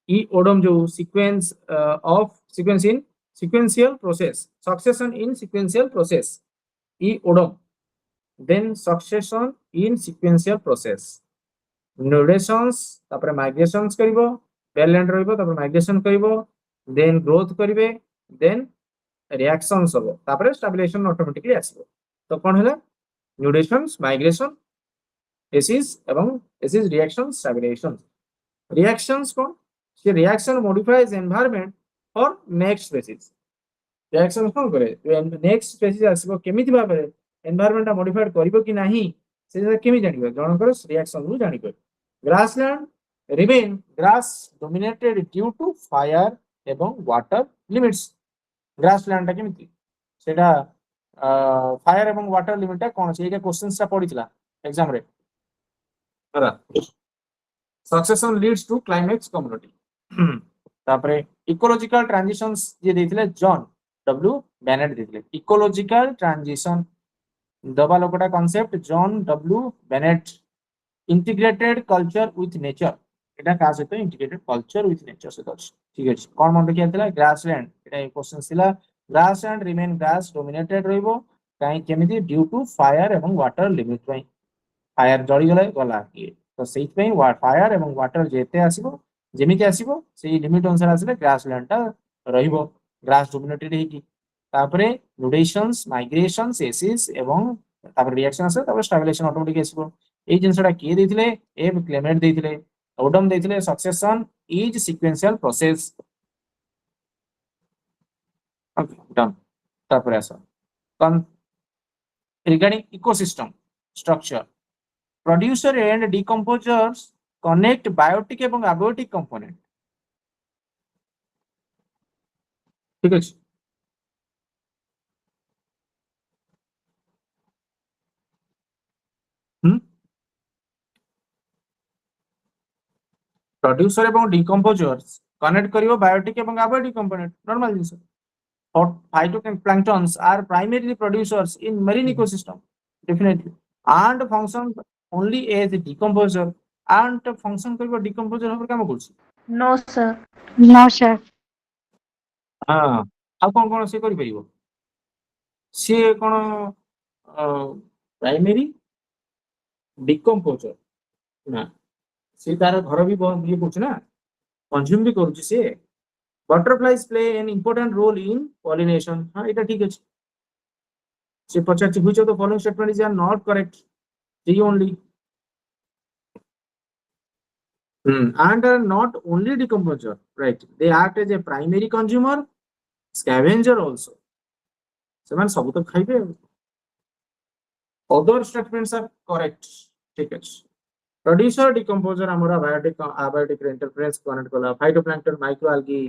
A: ई ओडम जो sequence of sequence in sequential process succession in sequential process E Odum then succession in sequential process nudations तापर माइग्रेशंस करिवो बेलैंड रहिबो तापर माइग्रेशन करिवो देन ग्रोथ करिवे देन रिएक्शंस हो तापर स्टेबलाइजेशन ऑटोमेटिकली आसीबो तो कोन हला न्यूडेशंस माइग्रेशन एसिस एवं एसिस रिएक्शन स्टेबलाइजेशन रिएक्शंस कोन से reaction modifies environment for next species reaction कोन करे नेक्स्ट स्पीशीज आसीबो केमिति भाबे एनवायरनमेंट मॉडिफाइड करिवो कि नाही से केमि जानिबो जनकर रिएक्शन रु जानिबो grassland remain grass dominated due to fire एवं वाटर लिमिट्स ग्रासलैंड केमिति सेटा फायर एवं वाटर लिमिट कोन छै एटा क्वेश्चंस ता पडितला एग्जाम रे बरा succession leads to climax community तापरे इकोलॉजिकल ट्रांजिशंस जे देथिले जॉन डब्ल्यू बेनेट देथिले इकोलॉजिकल ट्रांजिशन दबा लोकटा concept John W Bennett integrated culture with nature एटा का सहित इंटीग्रेटेड कल्चर विथ नेचर से ठीक अछि कोन मन रखिया थिला ग्रासलैंड एटा क्वेश्चन थिला ग्रासलैंड रिमेन ग्रास डोमिनेटेड रहिबो काई केमिति ड्यू टू फायर एवं वाटर लिमिट फायर जळी गला गला तो सेहि पे फायर एवं वाटर जेते आसीबो जेमिति आसीबो सेही लिमिट अनुसार आसिले ग्रासलैंड टा रहिबो ग्रास डोमिनेटेड हेकी तापरे नुडेशंस माइग्रेशंस एसिस एवं तापरे रिएक्शन आसे तापरे स्टैबिलाइजेशन ऑटोमेटिक आसीबो एई जिंसटा के देथिले एफ क्लेमेंट देथिले ओडम देथिले succession is sequential process okay done तापरे आसा regarding ecosystem structure producer and decomposers connect biotic এবং abiotic component ঠিক আছে producer এবং decomposers connect করিব biotic এবং abiotic component normal জিনিস phytoplanktons are primarily producers in marine ecosystem definitely and function only as a decomposer and function করিব decomposer হবে কাম করছি
B: नो सर
C: No, sir.
A: हां ଆଉ কোন কোন সে করি পারিব সে কোন प्राइमरी decomposer ना से तार घर भी ये कुछ ना कंज्यूम भी करूची से butterflies play an important role in pollination हां এটা ঠিক আছে से पचाची which of the following statement is not correct see only and are not only decomposer right they act as a primary consumer scavenger also ସେମାନେ ସବୁ ତ ଖାଇବେ other statements are correct ठीक है producer decomposer हमरा abiotic interference connect कला phytoplankton microalgae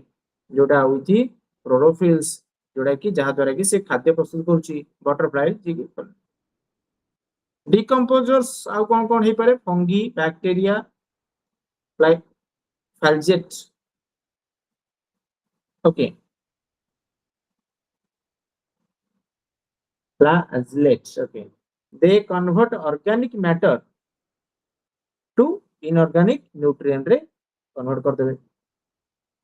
A: जोटा होती chlorophyll जोटा कि जहा द्वारा कि से खाद्य प्रस्तुत करूची बटरफ्लाई decomposers आ कोन हे पारे fungi bacteria like flagellate okay flagellates okay they convert organic matter to inorganic nutrient रे convert कर देबे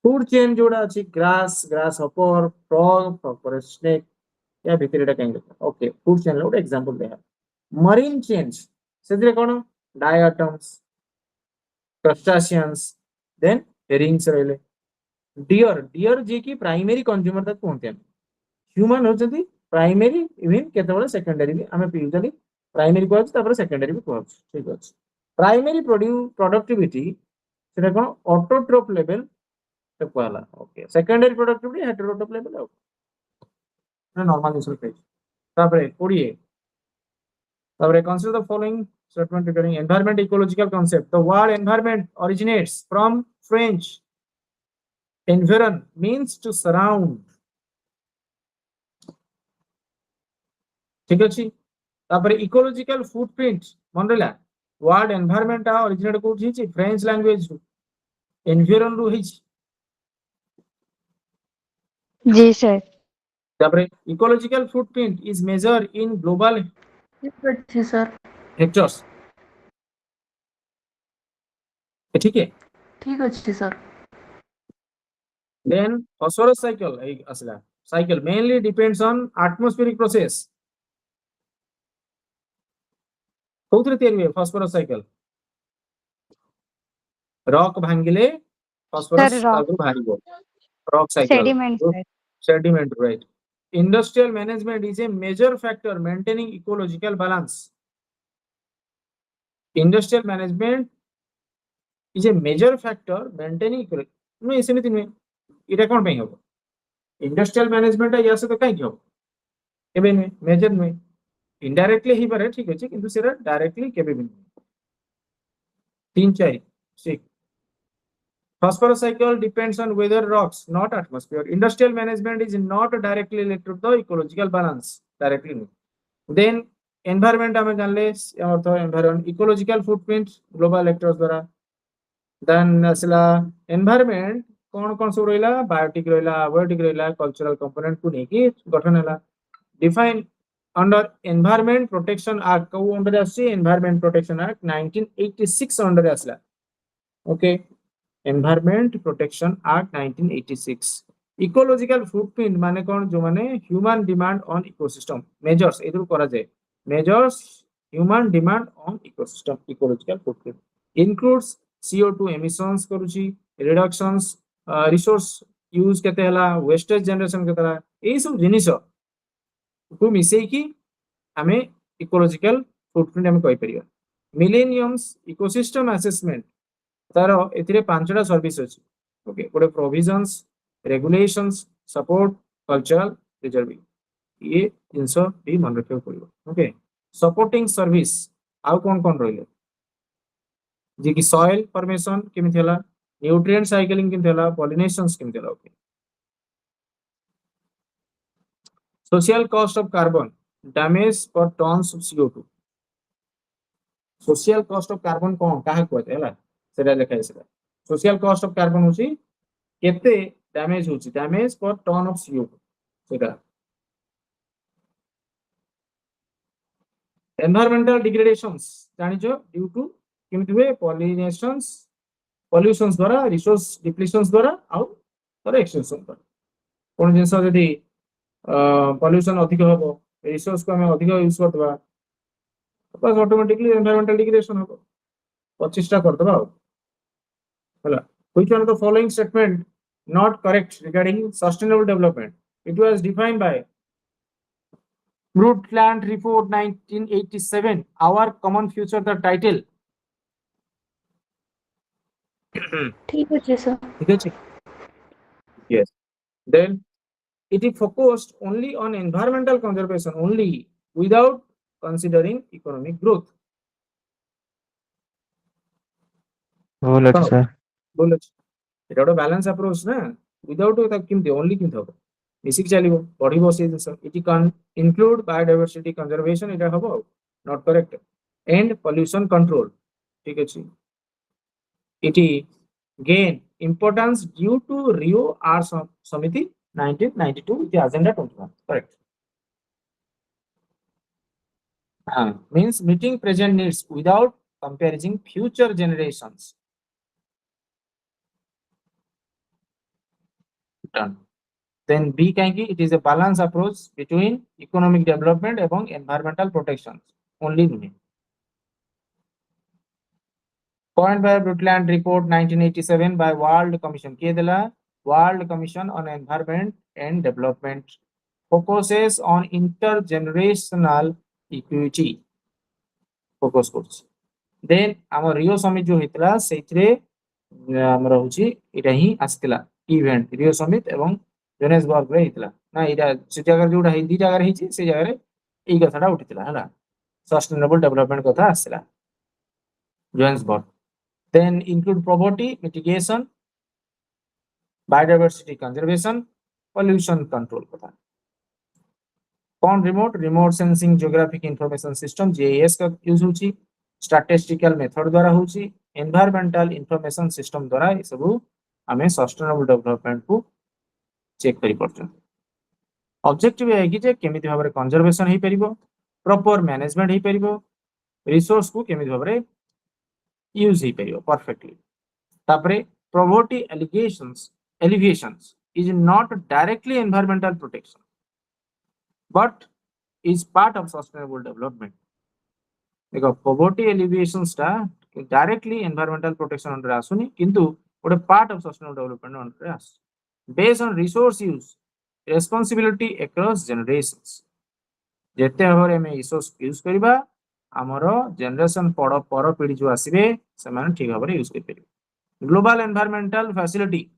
A: फूड चेन जोड़ा अछि ग्रास हॉपर फ्रॉग स्नेक या भितरेटा कहीं ओके फूड चेन लो एग्जांपल दे मरीन चेन्स सेदिरे कोन डायटम्स क्रस्टाशियंस देन हेरिंग्स रहले डियर जे की primary consumer तक कोनते ह्यूमन होचंती प्राइमरी इवन केतबेले सेकेंडरी भी हमें यूजुअली प्राइमरी को तापर सेकेंडरी भी को ठीक अछि प्राइमरी प्रोडक्टिविटी सेटा कोन ऑटोट्रोप लेवल तो कहला ओके सेकेंडरी प्रोडक्टिविटी हेटेरोट्रोप लेवल ना नॉर्मल यूजर पेज तापर 20 तापर consider the following statement regarding environment ecological concept the word environment originates from French environ means to surround ठीक अछि तापर इकोलॉजिकल फुटप्रिंट मन रहला वर्ड एनवायरनमेंट आ ओरिजिनेट कोठी छी फ्रेंच लैंग्वेज एनवायरन रु हिच
C: जी सर
A: तापर ecological footprint is major in global
B: ठीक अच्छे सर
A: हेक्टर्स ठीक है
B: ठीक अच्छे sir
A: then phosphorus cycle asla cycle mainly depends on atmospheric process कोथरे तयारी हुए phosphorus cycle रॉक भांगिले phosphorus
C: Sir, rock.
A: तागु भारिबो rock cycle
C: Sediment, sir.
A: sediment right industrial management is a major factor maintaining ecological balance industrial management is a major factor maintaining नो एसेमिति नुए इटा कोन पई हो इंडस्ट्रियल मैनेजमेंट या से तो काई हो एबे नुए मेजर नुए इनडायरेक्टली ही पारे ठीक अछि किंतु सेरा डायरेक्टली केबे भी 3 4 6 phosphorus cycle depends on weather rocks not atmosphere industrial management is not directly related to the ecological balance directly then environment हमें जान ले और तो environment ecological footprint global actors द्वारा then असला environment कौन सब रहिला बायोटिक रहिला अबायोटिक रहिला कल्चरल कंपोनेंट को नेकी गठन हैला define under environment protection act को अंडर आसी एनवायरनमेंट प्रोटेक्शन एक्ट 1986 अंडर आसला okay environment protection act 1986 ecological footprint माने कोन जो माने human demand on ecosystem measures एदु करा जाय measures human demand on ecosystem ecological footprint includes CO2 emissions करूची रिडक्शंस रिसोर्स यूज केते हला वेस्टेज जनरेशन केते हला ए सब जिनिस को मिसई की हमें इकोलॉजिकल फुटप्रिंट हम कहि परिया मिलेनियम्स इकोसिस्टम असेसमेंट तार एथिरे पांचटा सर्विस अछि ओके गोटे provisions regulations support cultural preserving ये जिंस भी मन रखियो पड़ियो ओके सपोर्टिंग सर्विस आउ कोन रहिले जे कि सॉइल फॉर्मेशन केमिति हला न्यूट्रिएंट साइक्लिंग केमिति हला पॉलिनेशंस केमिति हला okay social cost of carbon damage per tons of CO2 social cost of carbon कोन काहे कहते हला सेटा लिखा है सेटा सोशल कॉस्ट ऑफ कार्बन होची केते डैमेज होची डैमेज पर टन ऑफ CO2 सेटा एनवायरमेंटल डिग्रेडेशंस जानिजो ड्यू टू केमिति हुए पॉलिनेशंस पॉल्यूशंस द्वारा रिसोर्स डिप्लीशंस द्वारा आउ द्वारा एक्सटेंशन द्वारा कोन जिंस जदी पॉल्यूशन अधिक होबो रिसोर्स को हम अधिक यूज करदबा बस ऑटोमेटिकली एनवायरमेंटल डिग्रेडेशन होबो 25 टा करदबा हला which one of the following statement not correct regarding sustainable development it was defined by Brundtland report 1987 our common future the title
B: ठीक अछि सर
A: ठीक है yes then it is focused only on environmental conservation only without considering economic growth
F: भूल अछि sir
A: बोल এটা একটা balance approach না উইদাউট তা কিমতি অনলি কিমতি হবে মিশিক চালিব বড়িব সেই জিনিস it can include biodiversity conservation এটা হবো not correct and pollution control ঠিক আছে it gain importance due to Rio R Samiti 1992 with the agenda 21 correct means meeting present needs without comparing future generations done then B kanki it is a balance approach between economic development and environmental protection only point by Brundtland report 1987 by World Commission ke dela World Commission on Environment and Development focuses on intergenerational equity focus course then our Rio summit jo hitla seithre amara hochi eta hi asthila event Rio summit ebong Johannesburg रे hitla na ida se jagar joda hi di jagar hichi se jagar ei kathata uthitila hala sustainable development katha asila Johannesburg then include poverty mitigation biodiversity conservation pollution control katha on remote sensing geographic information system GIS का use होची statistical method द्वारा होची environmental information system द्वारा ये सब हमें sustainable development को check करी पड़छन ऑब्जेक्टिव है कि जे केमिति भाबरे कंजर्वेशन हे परिबो प्रॉपर मैनेजमेंट हे परिबो रिसोर्स को केमिति भाबरे यूज हे परिबो परफेक्टली तापरे poverty alleviations is not directly environmental protection but is part of sustainable development देखो poverty alleviations टा directly environmental protection under आसुनी किंतु ओटे part of sustainable development under us based on resource use responsibility across generations जेते भाबरे हम resource use करबा हमरो generation पर पीढ़ी जो आसीबे से माने ठीक भाबरे यूज कर परिबे ग्लोबल एनवायरमेंटल फैसिलिटी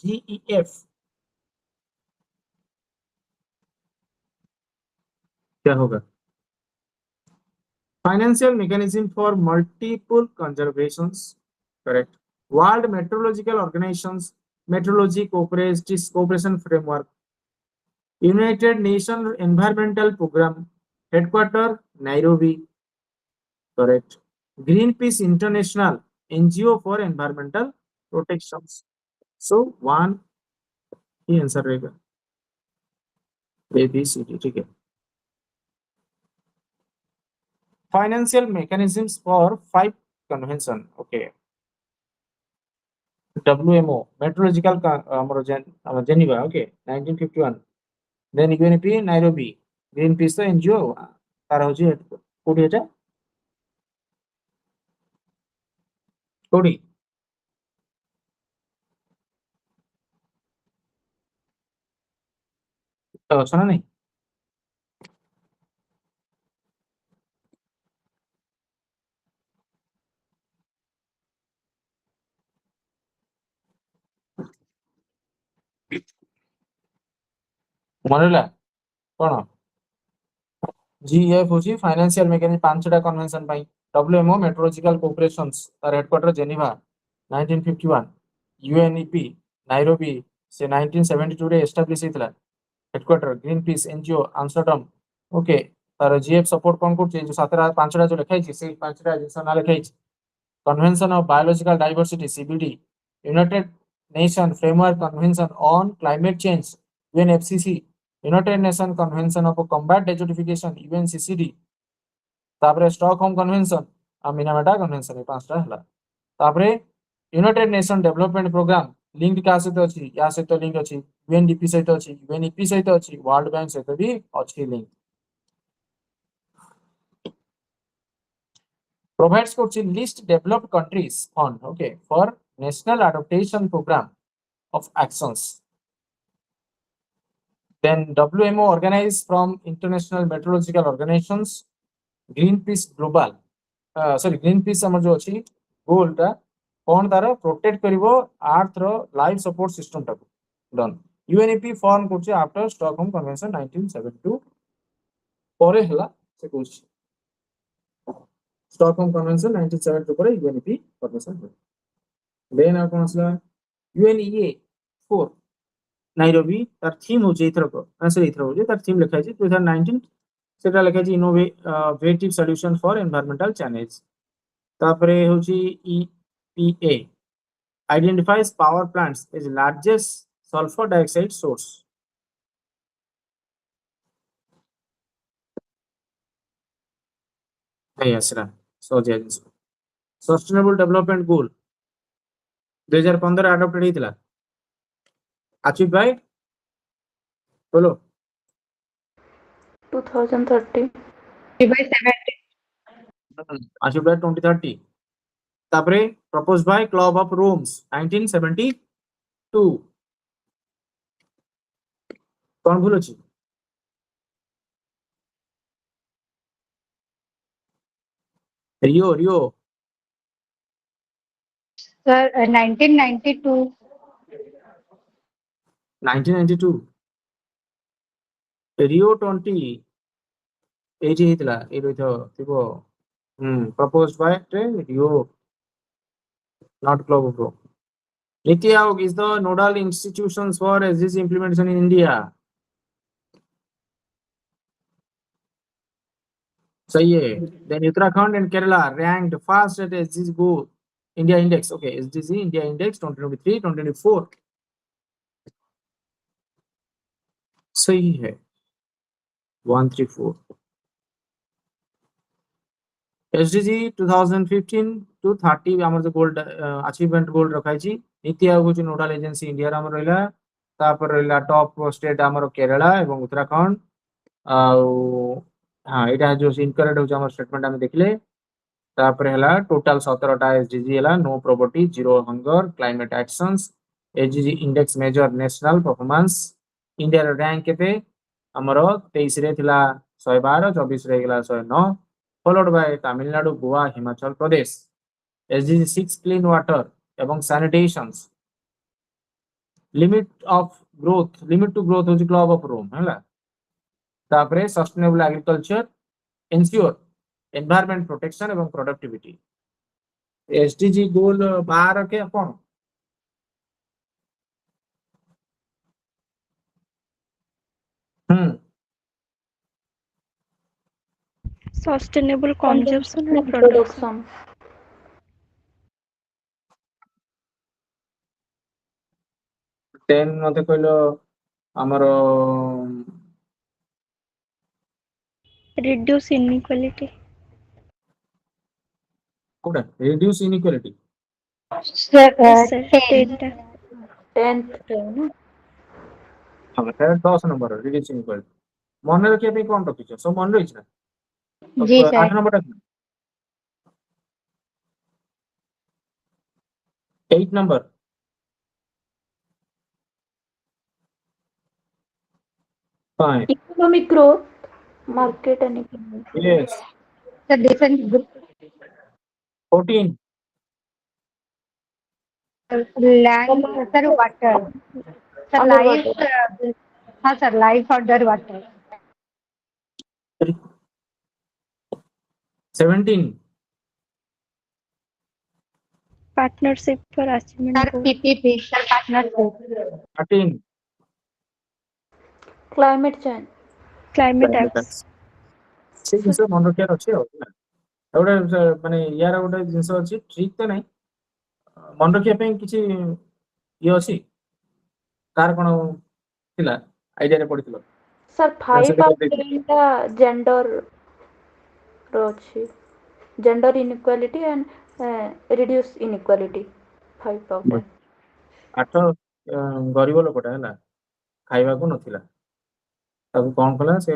A: GEF क्या होगा financial mechanism for multiple conservations correct world meteorological organizations meteorology cooperation framework united nations environmental program headquarter Nairobi correct greenpeace international NGO for environmental protections so one he answer रहेगा ABCD ठीक है financial mechanisms for 5 convention okay WMO meteorological Geneva okay 1951 then UNEP Nairobi Greenpeace तो NGO तार होची कोडी एटा कोडी ଅଛ ନା ନାଇଁ? ମନେ ରହିଲା କଣ? GEF ହଉଛି ଫାଇନାନ୍ସିଆଲ ମେକାନିଜମ 5ଟା କନଭେନସନ ପାଇଁ। WMO ମେଟ୍ରୋଲୋଜିକାଲ କୋପରେସନ୍ସ ତାର ହେଡକ୍ୱାର୍ଟର ଜେନିଭା 1951। UNEP ନାଇରୋବି ସେ 1972 ରେ ଏଷ୍ଟାବ୍ଲିଶ ହେଇଥିଲା headquarter. Green piece NGO Amsterdam okay ତାର GF ସପୋର୍ଟ କଣ କରୁଛି? ଯୋଉ 5ଟା ଯୋଉ ଲେଖା ହେଇଛି ସେଇ 5ଟା ଜିନିଷ ନା ଲେଖା ହେଇଛି। Convention of biological diversity CBD, united nation framework convention on climate change UNFCCC, united nation convention of combat desertification UNCCD, ତାପରେ ଷ୍ଟକହୋମ କନଭେନସନ ଆଉ ମିନାମାଟା କନଭେନସନ। ଏ 5ଟା ହେଲା। ତାପରେ united nation development programme link କାହା ସହିତ ଅଛି? ୟା ସହିତ ଲିଙ୍କ ଅଛି UNDP ସହିତ ଅଛି, UNEP ସହିତ ଅଛି, ୱାର୍ଲଡ ବ୍ୟାଙ୍କ ସହିତ ବି ଅଛି link. provides coaching list developed countries fund okay for national adaptation program of actions. Then WMO organized from international meteorological organizations, Greenpeace global Greenpeace हमर जो अछि गोल टा कोन तार प्रोटेक्ट करिवो अर्थ रो लाइफ सपोर्ट सिस्टम टा डन। UNEP फॉर्म करछि after Stockholm convention 1972 परे हला से कहछि स्टॉकहोम कन्वेंशन 1972 पर UNEP परमिशन हो। देन आ कोन असला UNEA 4 नाइरोबी तार थीम हो जे इथर को आंसर इथर हो जे तार थीम लिखा छै 2019 सेटा लिखा छै innovative solution for environmental challenge. तापरे हो जी EPA identifies power plants as largest sulphur dioxide source. hey asra so jens sustainable development goal 2015 adopted हेतिला अचीव बाय बोलो
B: 2030
A: अचीव बाय 2030। तापरे propose by club of Rome's 1972 कौन भूल अछि? रियो
C: 1992
A: 1992 रियो 20 एजी हेतिला ए रहितो थिबो propose by Rio not club of Rome. NITI Aayog is the nodal institutions for SDG implementation in India. सही है। Then Uttarakhand and Kerala ranked first at SDG Go India Index. Okay, SDG India Index 2023-2024. सही है 134। SDG 2015 to 30 हमर जो gold achievement गोल रखाई छी। नीति आयोग जो nodal agency India रा हमर रहला तापर रहला टॉप स्टेट हमर केरला एवं उत्तराखंड हाँ एटा जो इनकरेक्ट हो हमर स्टेटमेंट हम देखले। तापर हला टोटल 17टा एसडीजी हला no property zero hunger climate actions SDG index measure national performance India रो रैंक केते हमर 23 रे थिला 112 24 रे गेला 109 followed by Tamil Nadu Goa Himachal Pradesh. SDG 6 clean water एवं सैनिटेशंस लिमिट टू ग्रोथ हो क्लब ऑफ रोम हला। तापरे sustainable agriculture ensure environment protection एवं प्रोडक्टिविटी। एसडीजी गोल 12 के अपन
H: sustainable consumption and production.
A: Ten मते कहलो हमर
H: Reduce inequality.
A: कोडा reduce inequality
C: sir
H: Yes, sir.
C: 10
B: 10th ना
A: हम 10 नंबर रिड्यूस इनइक्वालिटी मन रखिया पे कोन रखिछ सब मन रहिछ ना
C: जी
A: तो 8
C: sir
A: number 8 number Fine.
H: Economic growth, market and economic.
A: Yes.
C: Sir, different group.
A: 14.
C: Land, sir, water. Sir, life,
H: Underwater.
C: sir, life under water.
A: 17.
H: Partnership for achievement
C: Sir,
H: goal.
C: PPP, sir, partnership.
A: 13.
B: Climate change.
H: Climate acts.
A: ସେ ଜିନିଷ ମନେ ରଖିବାର ଅଛି ଆଉ ହେଲା। ଆଉ ଗୋଟେ ମାନେ ୟାର ଗୋଟେ ଜିନିଷ ଅଛି ଠିକ ତ ନାହିଁ ମନେ ରଖିବା ପାଇଁ କିଛି ଇଏ ଅଛି କାର କଣ ଥିଲା ଆଇଡିଆରେ ପଡିଥିଲ
B: Sir, 5
A: ସେଠି
B: ଆଉ
A: କରିଦେଇଥିଲି
B: 10 ଟା gender ର ଅଛି. Gender inequality and reduce inequality. 5 ଆଉ 10.
A: ଆଠ ଗରିବ ଲୋକଟା ହେଲା ଖାଇବାକୁ ନଥିଲା ତାକୁ କଣ କଲା ସେ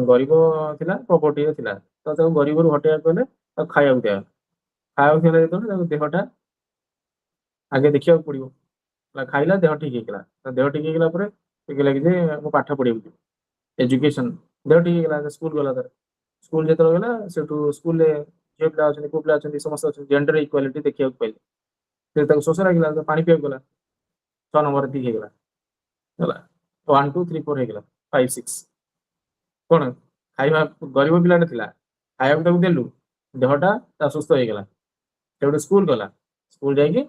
A: ଗରିବ ଥିଲା ପ୍ରପର୍ଟିରେ ଥିଲା ତ ତାକୁ ଗରିବରୁ ହଟେଇବାକୁ ହେଲେ ତାକୁ ଖାଇବାକୁ ଦିଆ ଖାଇବାକୁ ଦେଲେ ଯେତେବେଳେ ତାକୁ ଦେହଟା ଆଗେ ଦେଖିବାକୁ ପଡିବ ହେଲା, ଖାଇଲା ଦେହ ଠିକ ହେଇଗଲା ତା ଦେହ ଠିକ ହେଇଗଲା ପରେ ଦେଖିଲା କି ଯେ ମୁଁ ପାଠ ପଢିବାକୁ ଯିବି ଏଜୁକେସନ ଦେହ ଠିକ ହେଇଗଲା ସ୍କୁଲ ଗଲା ତାର ସ୍କୁଲ ଯେତେବେଳେ ଗଲା ସେଠୁ ସ୍କୁଲରେ ଝିଅ ପିଲା ଅଛନ୍ତି ପୁଅ ପିଲା ଅଛନ୍ତି ସମସ୍ତେ ଅଛନ୍ତି ଜେଣ୍ଡର ଇକ୍ୱାଲିଟି ଦେଖିବାକୁ ପାଇଲେ ସେ ତାକୁ ଶୋଷ ଲାଗିଲା ତ ପାଣି ପିଇବାକୁ ଗଲା 6 ନମ୍ବର ଠିକ ହେଇଗଲା ହେଲା 1 2 3 4 ହେଇଗଲା 5 6 କଣ ଖାଇବା ଗରିବ ପିଲାଟା ଥିଲା ଖାଇବାକୁ ତାକୁ ଦେଲୁ ଦେହଟା ତା ସୁସ୍ଥ ହେଇଗଲା ସେଠୁ ସ୍କୁଲ ଗଲା ସ୍କୁଲ ଯାଇକି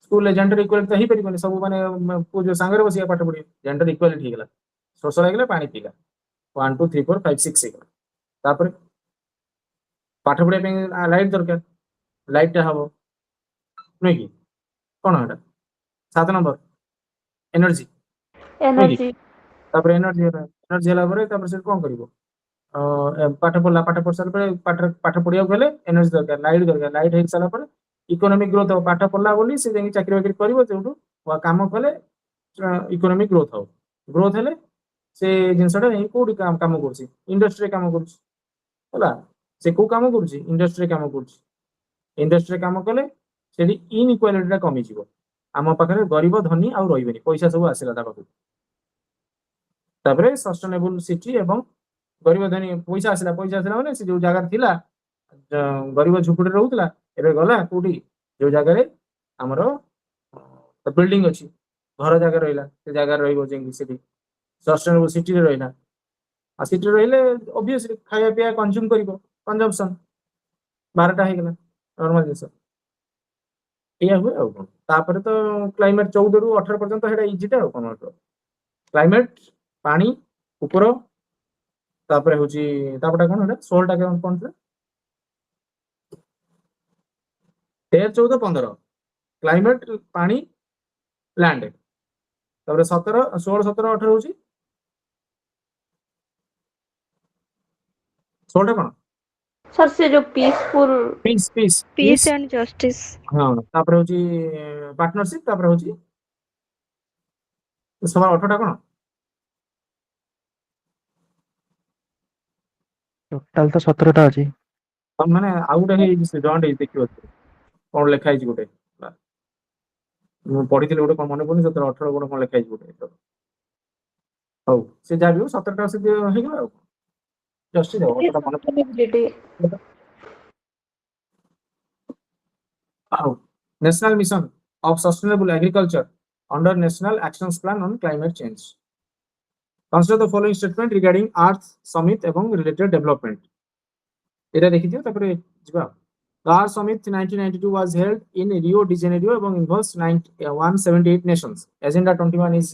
A: ସ୍କୁଲରେ ଜେଣ୍ଡର ଇକ୍ୱାଲିଟି ତ ହେଇପାରିବନି ସବୁ ମାନେ ପୁଅ ଝିଅ ସାଙ୍ଗରେ ବସିକି ପାଠ ପଢିବେ ଜେଣ୍ଡର ଇକ୍ୱାଲିଟି ହେଇଗଲା ଶୋଷ ଲାଗିଲା ପାଣି ପିଇଲା 1 2 3 4 5 6 ହେଇଗଲା ତାପରେ ପାଠ ପଢିବା ପାଇଁ ଲାଇଟ୍ ଦରକାର ଲାଇଟଟା ହବ ନୁହେଁ କି କଣ ଏଟା 7 ନମ୍ବର ଏନର୍ଜି ନୁହେଁ କି
B: Energy.
A: ତାପରେ ଏନର୍ଜି ହେଲା ପରେ ତାପରେ ସେ କଣ କରିବ ପାଠ ପଢିଲା ପାଠ ପଢି ସାରିଲା ପରେ ପାଠ ପଢିବାକୁ ହେଲେ ଏନର୍ଜି ଦରକାର ଲାଇଟ୍ ହେଇ ସାରିଲା ପରେ ଇକୋନୋମିକ ଗ୍ରୋଥ ହବ ପାଠ ପଢିଲା ବୋଲି ସେ ଯାଇକି ଚାକିରି ବାକିରି କରିବ ଯୋଉଠୁ କାମ କଲେ ଇକୋନୋମିକ ଗ୍ରୋଥ ହବ ଗ୍ରୋଥ ହେଲେ ସେ ଜିନିଷଟା ଯାଇକି କୋଉଠି କାମ କରୁଛି ଇଣ୍ଡଷ୍ଟ୍ରିରେ କାମ କରୁଛି ହେଲା ସେ କୋଉ କାମ କରୁଛି ଇଣ୍ଡଷ୍ଟ୍ରିରେ କାମ କରୁଛି ଇଣ୍ଡଷ୍ଟ୍ରିରେ କାମ କଲେ ସେଠି ଇନଇକ୍ୱାଲିଟିଟା କମିଯିବ ଆମ ପାଖରେ ଗରିବ ଧନୀ ଆଉ ରହିବେନି ପଇସା ସବୁ ଆସିଲା ତା ପାଖକୁ ତାପରେ ସଷ୍ଟେନେବୁଲ ସିଟି ଏବଂ ଗରିବ ଧନୀ ପଇସା ଆସିଲା ମାନେ ସେ ଯୋଉ ଜାଗାରେ ଥିଲା ଗରିବ ଝୁପଡିରେ ରହୁଥିଲା ଏବେ ଗଲା କୋଉଠି ଯୋଉ ଜାଗାରେ ଆମର ବିଲ୍ଡିଂ ଅଛି ଘର ଜାଗା ରହିଲା ସେ ଜାଗାରେ ରହିବ ଯାଇକି ସେଠି ସଷ୍ଟେନେବୁଲ ସିଟିରେ ରହିଲା ଆଉ ସିଟିରେ ରହିଲେ ଅବଭିୟସଲି ଖାଇବା ପିଇବା କନଜ୍ୟୁମ କରିବ କନଜମ୍ପସନ 12ଟା ହେଇଗଲା ନର୍ମାଲ ଜିନିଷ ଏଇଆ ହୁଏ ଆଉ କଣ ତାପରେ ତ କ୍ଲାଇମେଟ 14 ରୁ 18 ପର୍ଯ୍ୟନ୍ତ ସେଇଟା ଇଜିଟା ଆଉ କଣ କ୍ଲାଇମେଟ ପାଣି ଉପର ତାପରେ ହଉଛି ତାପରେ କଣ ହେଲା 16ଟା କଣ ଥିଲା 13 14 15 କ୍ଲାଇମେଟ ପାଣି ଲ୍ୟାଣ୍ଡ ତାପରେ 17 16 17 18 ହଉଛି 16ଟା କଣ
B: Sir, ସେ ଯୋଉ peaceful.
A: Piece
H: Peace and justice.
A: ହଁ ତାପରେ ହଉଛି ପାର୍ଟନରସିପ ତାପରେ ହଉଛି 18ଟା କଣ
F: ଟୋଟାଲ ତ 17ଟା ଅଛି।
A: ମାନେ ଆଉ ଗୋଟେ ହେଇଛି ସେ ଜଏଣ୍ଟ ହେଇଛି ଦେଖିବ କଣ ଲେଖା ହେଇଛି ଗୋଟେ ମୁଁ ପଢିଥିଲି ଗୋଟେ କଣ ମନେ ପଡୁନି 17 18 ଗୋଟେ କଣ ଲେଖା ହେଇଛି ଗୋଟେ ହଉ ସେ ଯାହା ବି ହଉ 17ଟା ସେ ହେଇଗଲା ଆଉ ଜଷ୍ଟିସ୍ ହବ ଅତଟା ମନେ
B: Sustainability.
A: ଆଉ national mission of sustainable agriculture under National Actions Plan on Climate Change. Consider the following statement regarding Earth Summit এবং related development. এটা দেখি দিও তারপরে ଯିବା The Earth Summit 1992 was held in Rio de Janeiro এবং involves 178 nations. Agenda 21 is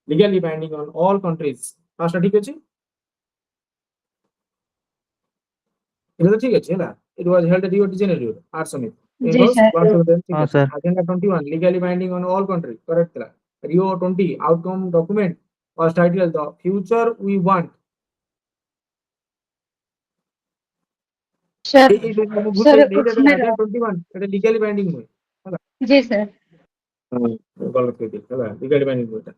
A: legally binding on all countries. ফার্স্টটা ঠিক আছে এটা তো ঠিক আছে ହେଲା It was held at Rio de Janeiro Earth Summit.
C: Ji
A: Involves
C: sir
A: 178 ঠিক
F: हाँ
A: আছে
F: sir
A: Agenda 21 legally binding on all countries. Correct ଥିଲା Rio 20 outcome document was titled The Future We Want.
C: Sir
A: ମୁଁ ଭୁଲ
C: सर
A: ଏଇଟା
C: उसमें
A: Agenda 21 এটা legally binding ନୁହେଁ ହେଲା
C: जी सर
A: गलत କହିଦେଲି ହେଲା legally binding ନୁହେଁ এটা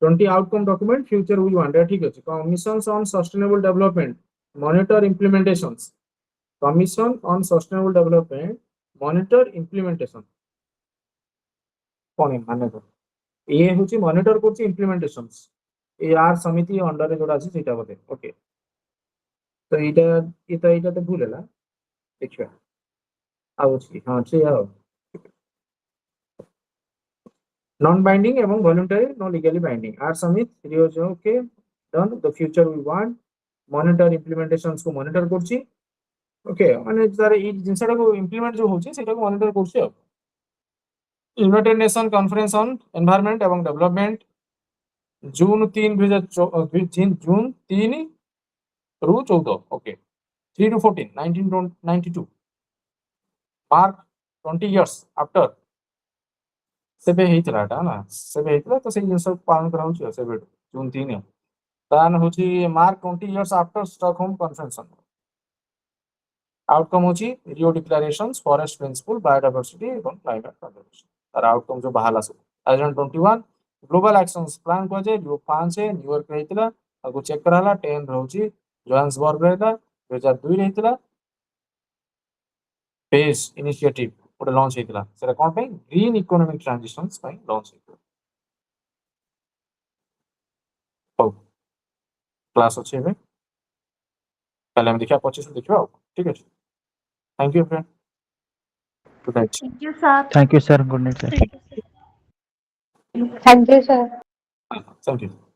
A: 20 outcome document future we want ଏଟା ଠିକ ଅଛି Commissions on Sustainable Development monitor implementations Commission on Sustainable Development monitor implementation କଣ ମାନେ ଇଏ ହଉଛି ମନିଟର କରୁଛି implementations ए आर समिति अंडर रे जोड़ा अछि सेटा बोधे ओके तो एटा तो भूल है देखिए आउछि हां छै आ नॉन बाइंडिंग एवं वॉलंटरी नो legally binding are summit Rio's okay done the future we want monitor implementations को मॉनिटर करछि ओके माने तार ई जिंसटा को इंप्लीमेंट जो होछि सेटा को मॉनिटर करछि अब united nation conference on environment एवं डेवलपमेंट जून 3 जून 3 रू 14 okay 3 to 14 1992 mark 20 years after सेबे हेइतला एटा ना सेबे हेइतला तो से जिंस पालन करा होछि सेबे जून 3 तान होछि mark 20 years after Stockholm convention outcome होछि Rio declarations forest principle biodiversity एवं क्लाइमेट कंजर्वेशन तार आउटकम जो बाहला सब एजेंडा 21 ग्लोबल एक्शंस प्लान को जे जो 5 है न्यूयॉर्क रहितला आगु चेक कराला 10 रहउछि जोहान्सबर्ग रहता 2002 रहितला पेस इनिशिएटिव ओटे लॉन्च हेतला सेरा कोन पे ग्रीन इकोनॉमिक ट्रांजिशंस पे लॉन्च हेतला ओ क्लास अच्छे में पहले हम देखिए 25 देखियो ठीक है thank you friend good night
B: Thank you, sir.
F: Thank you, sir. Good night, sir.
H: Thank you, sir.
C: Thank you, sir.
A: Thank you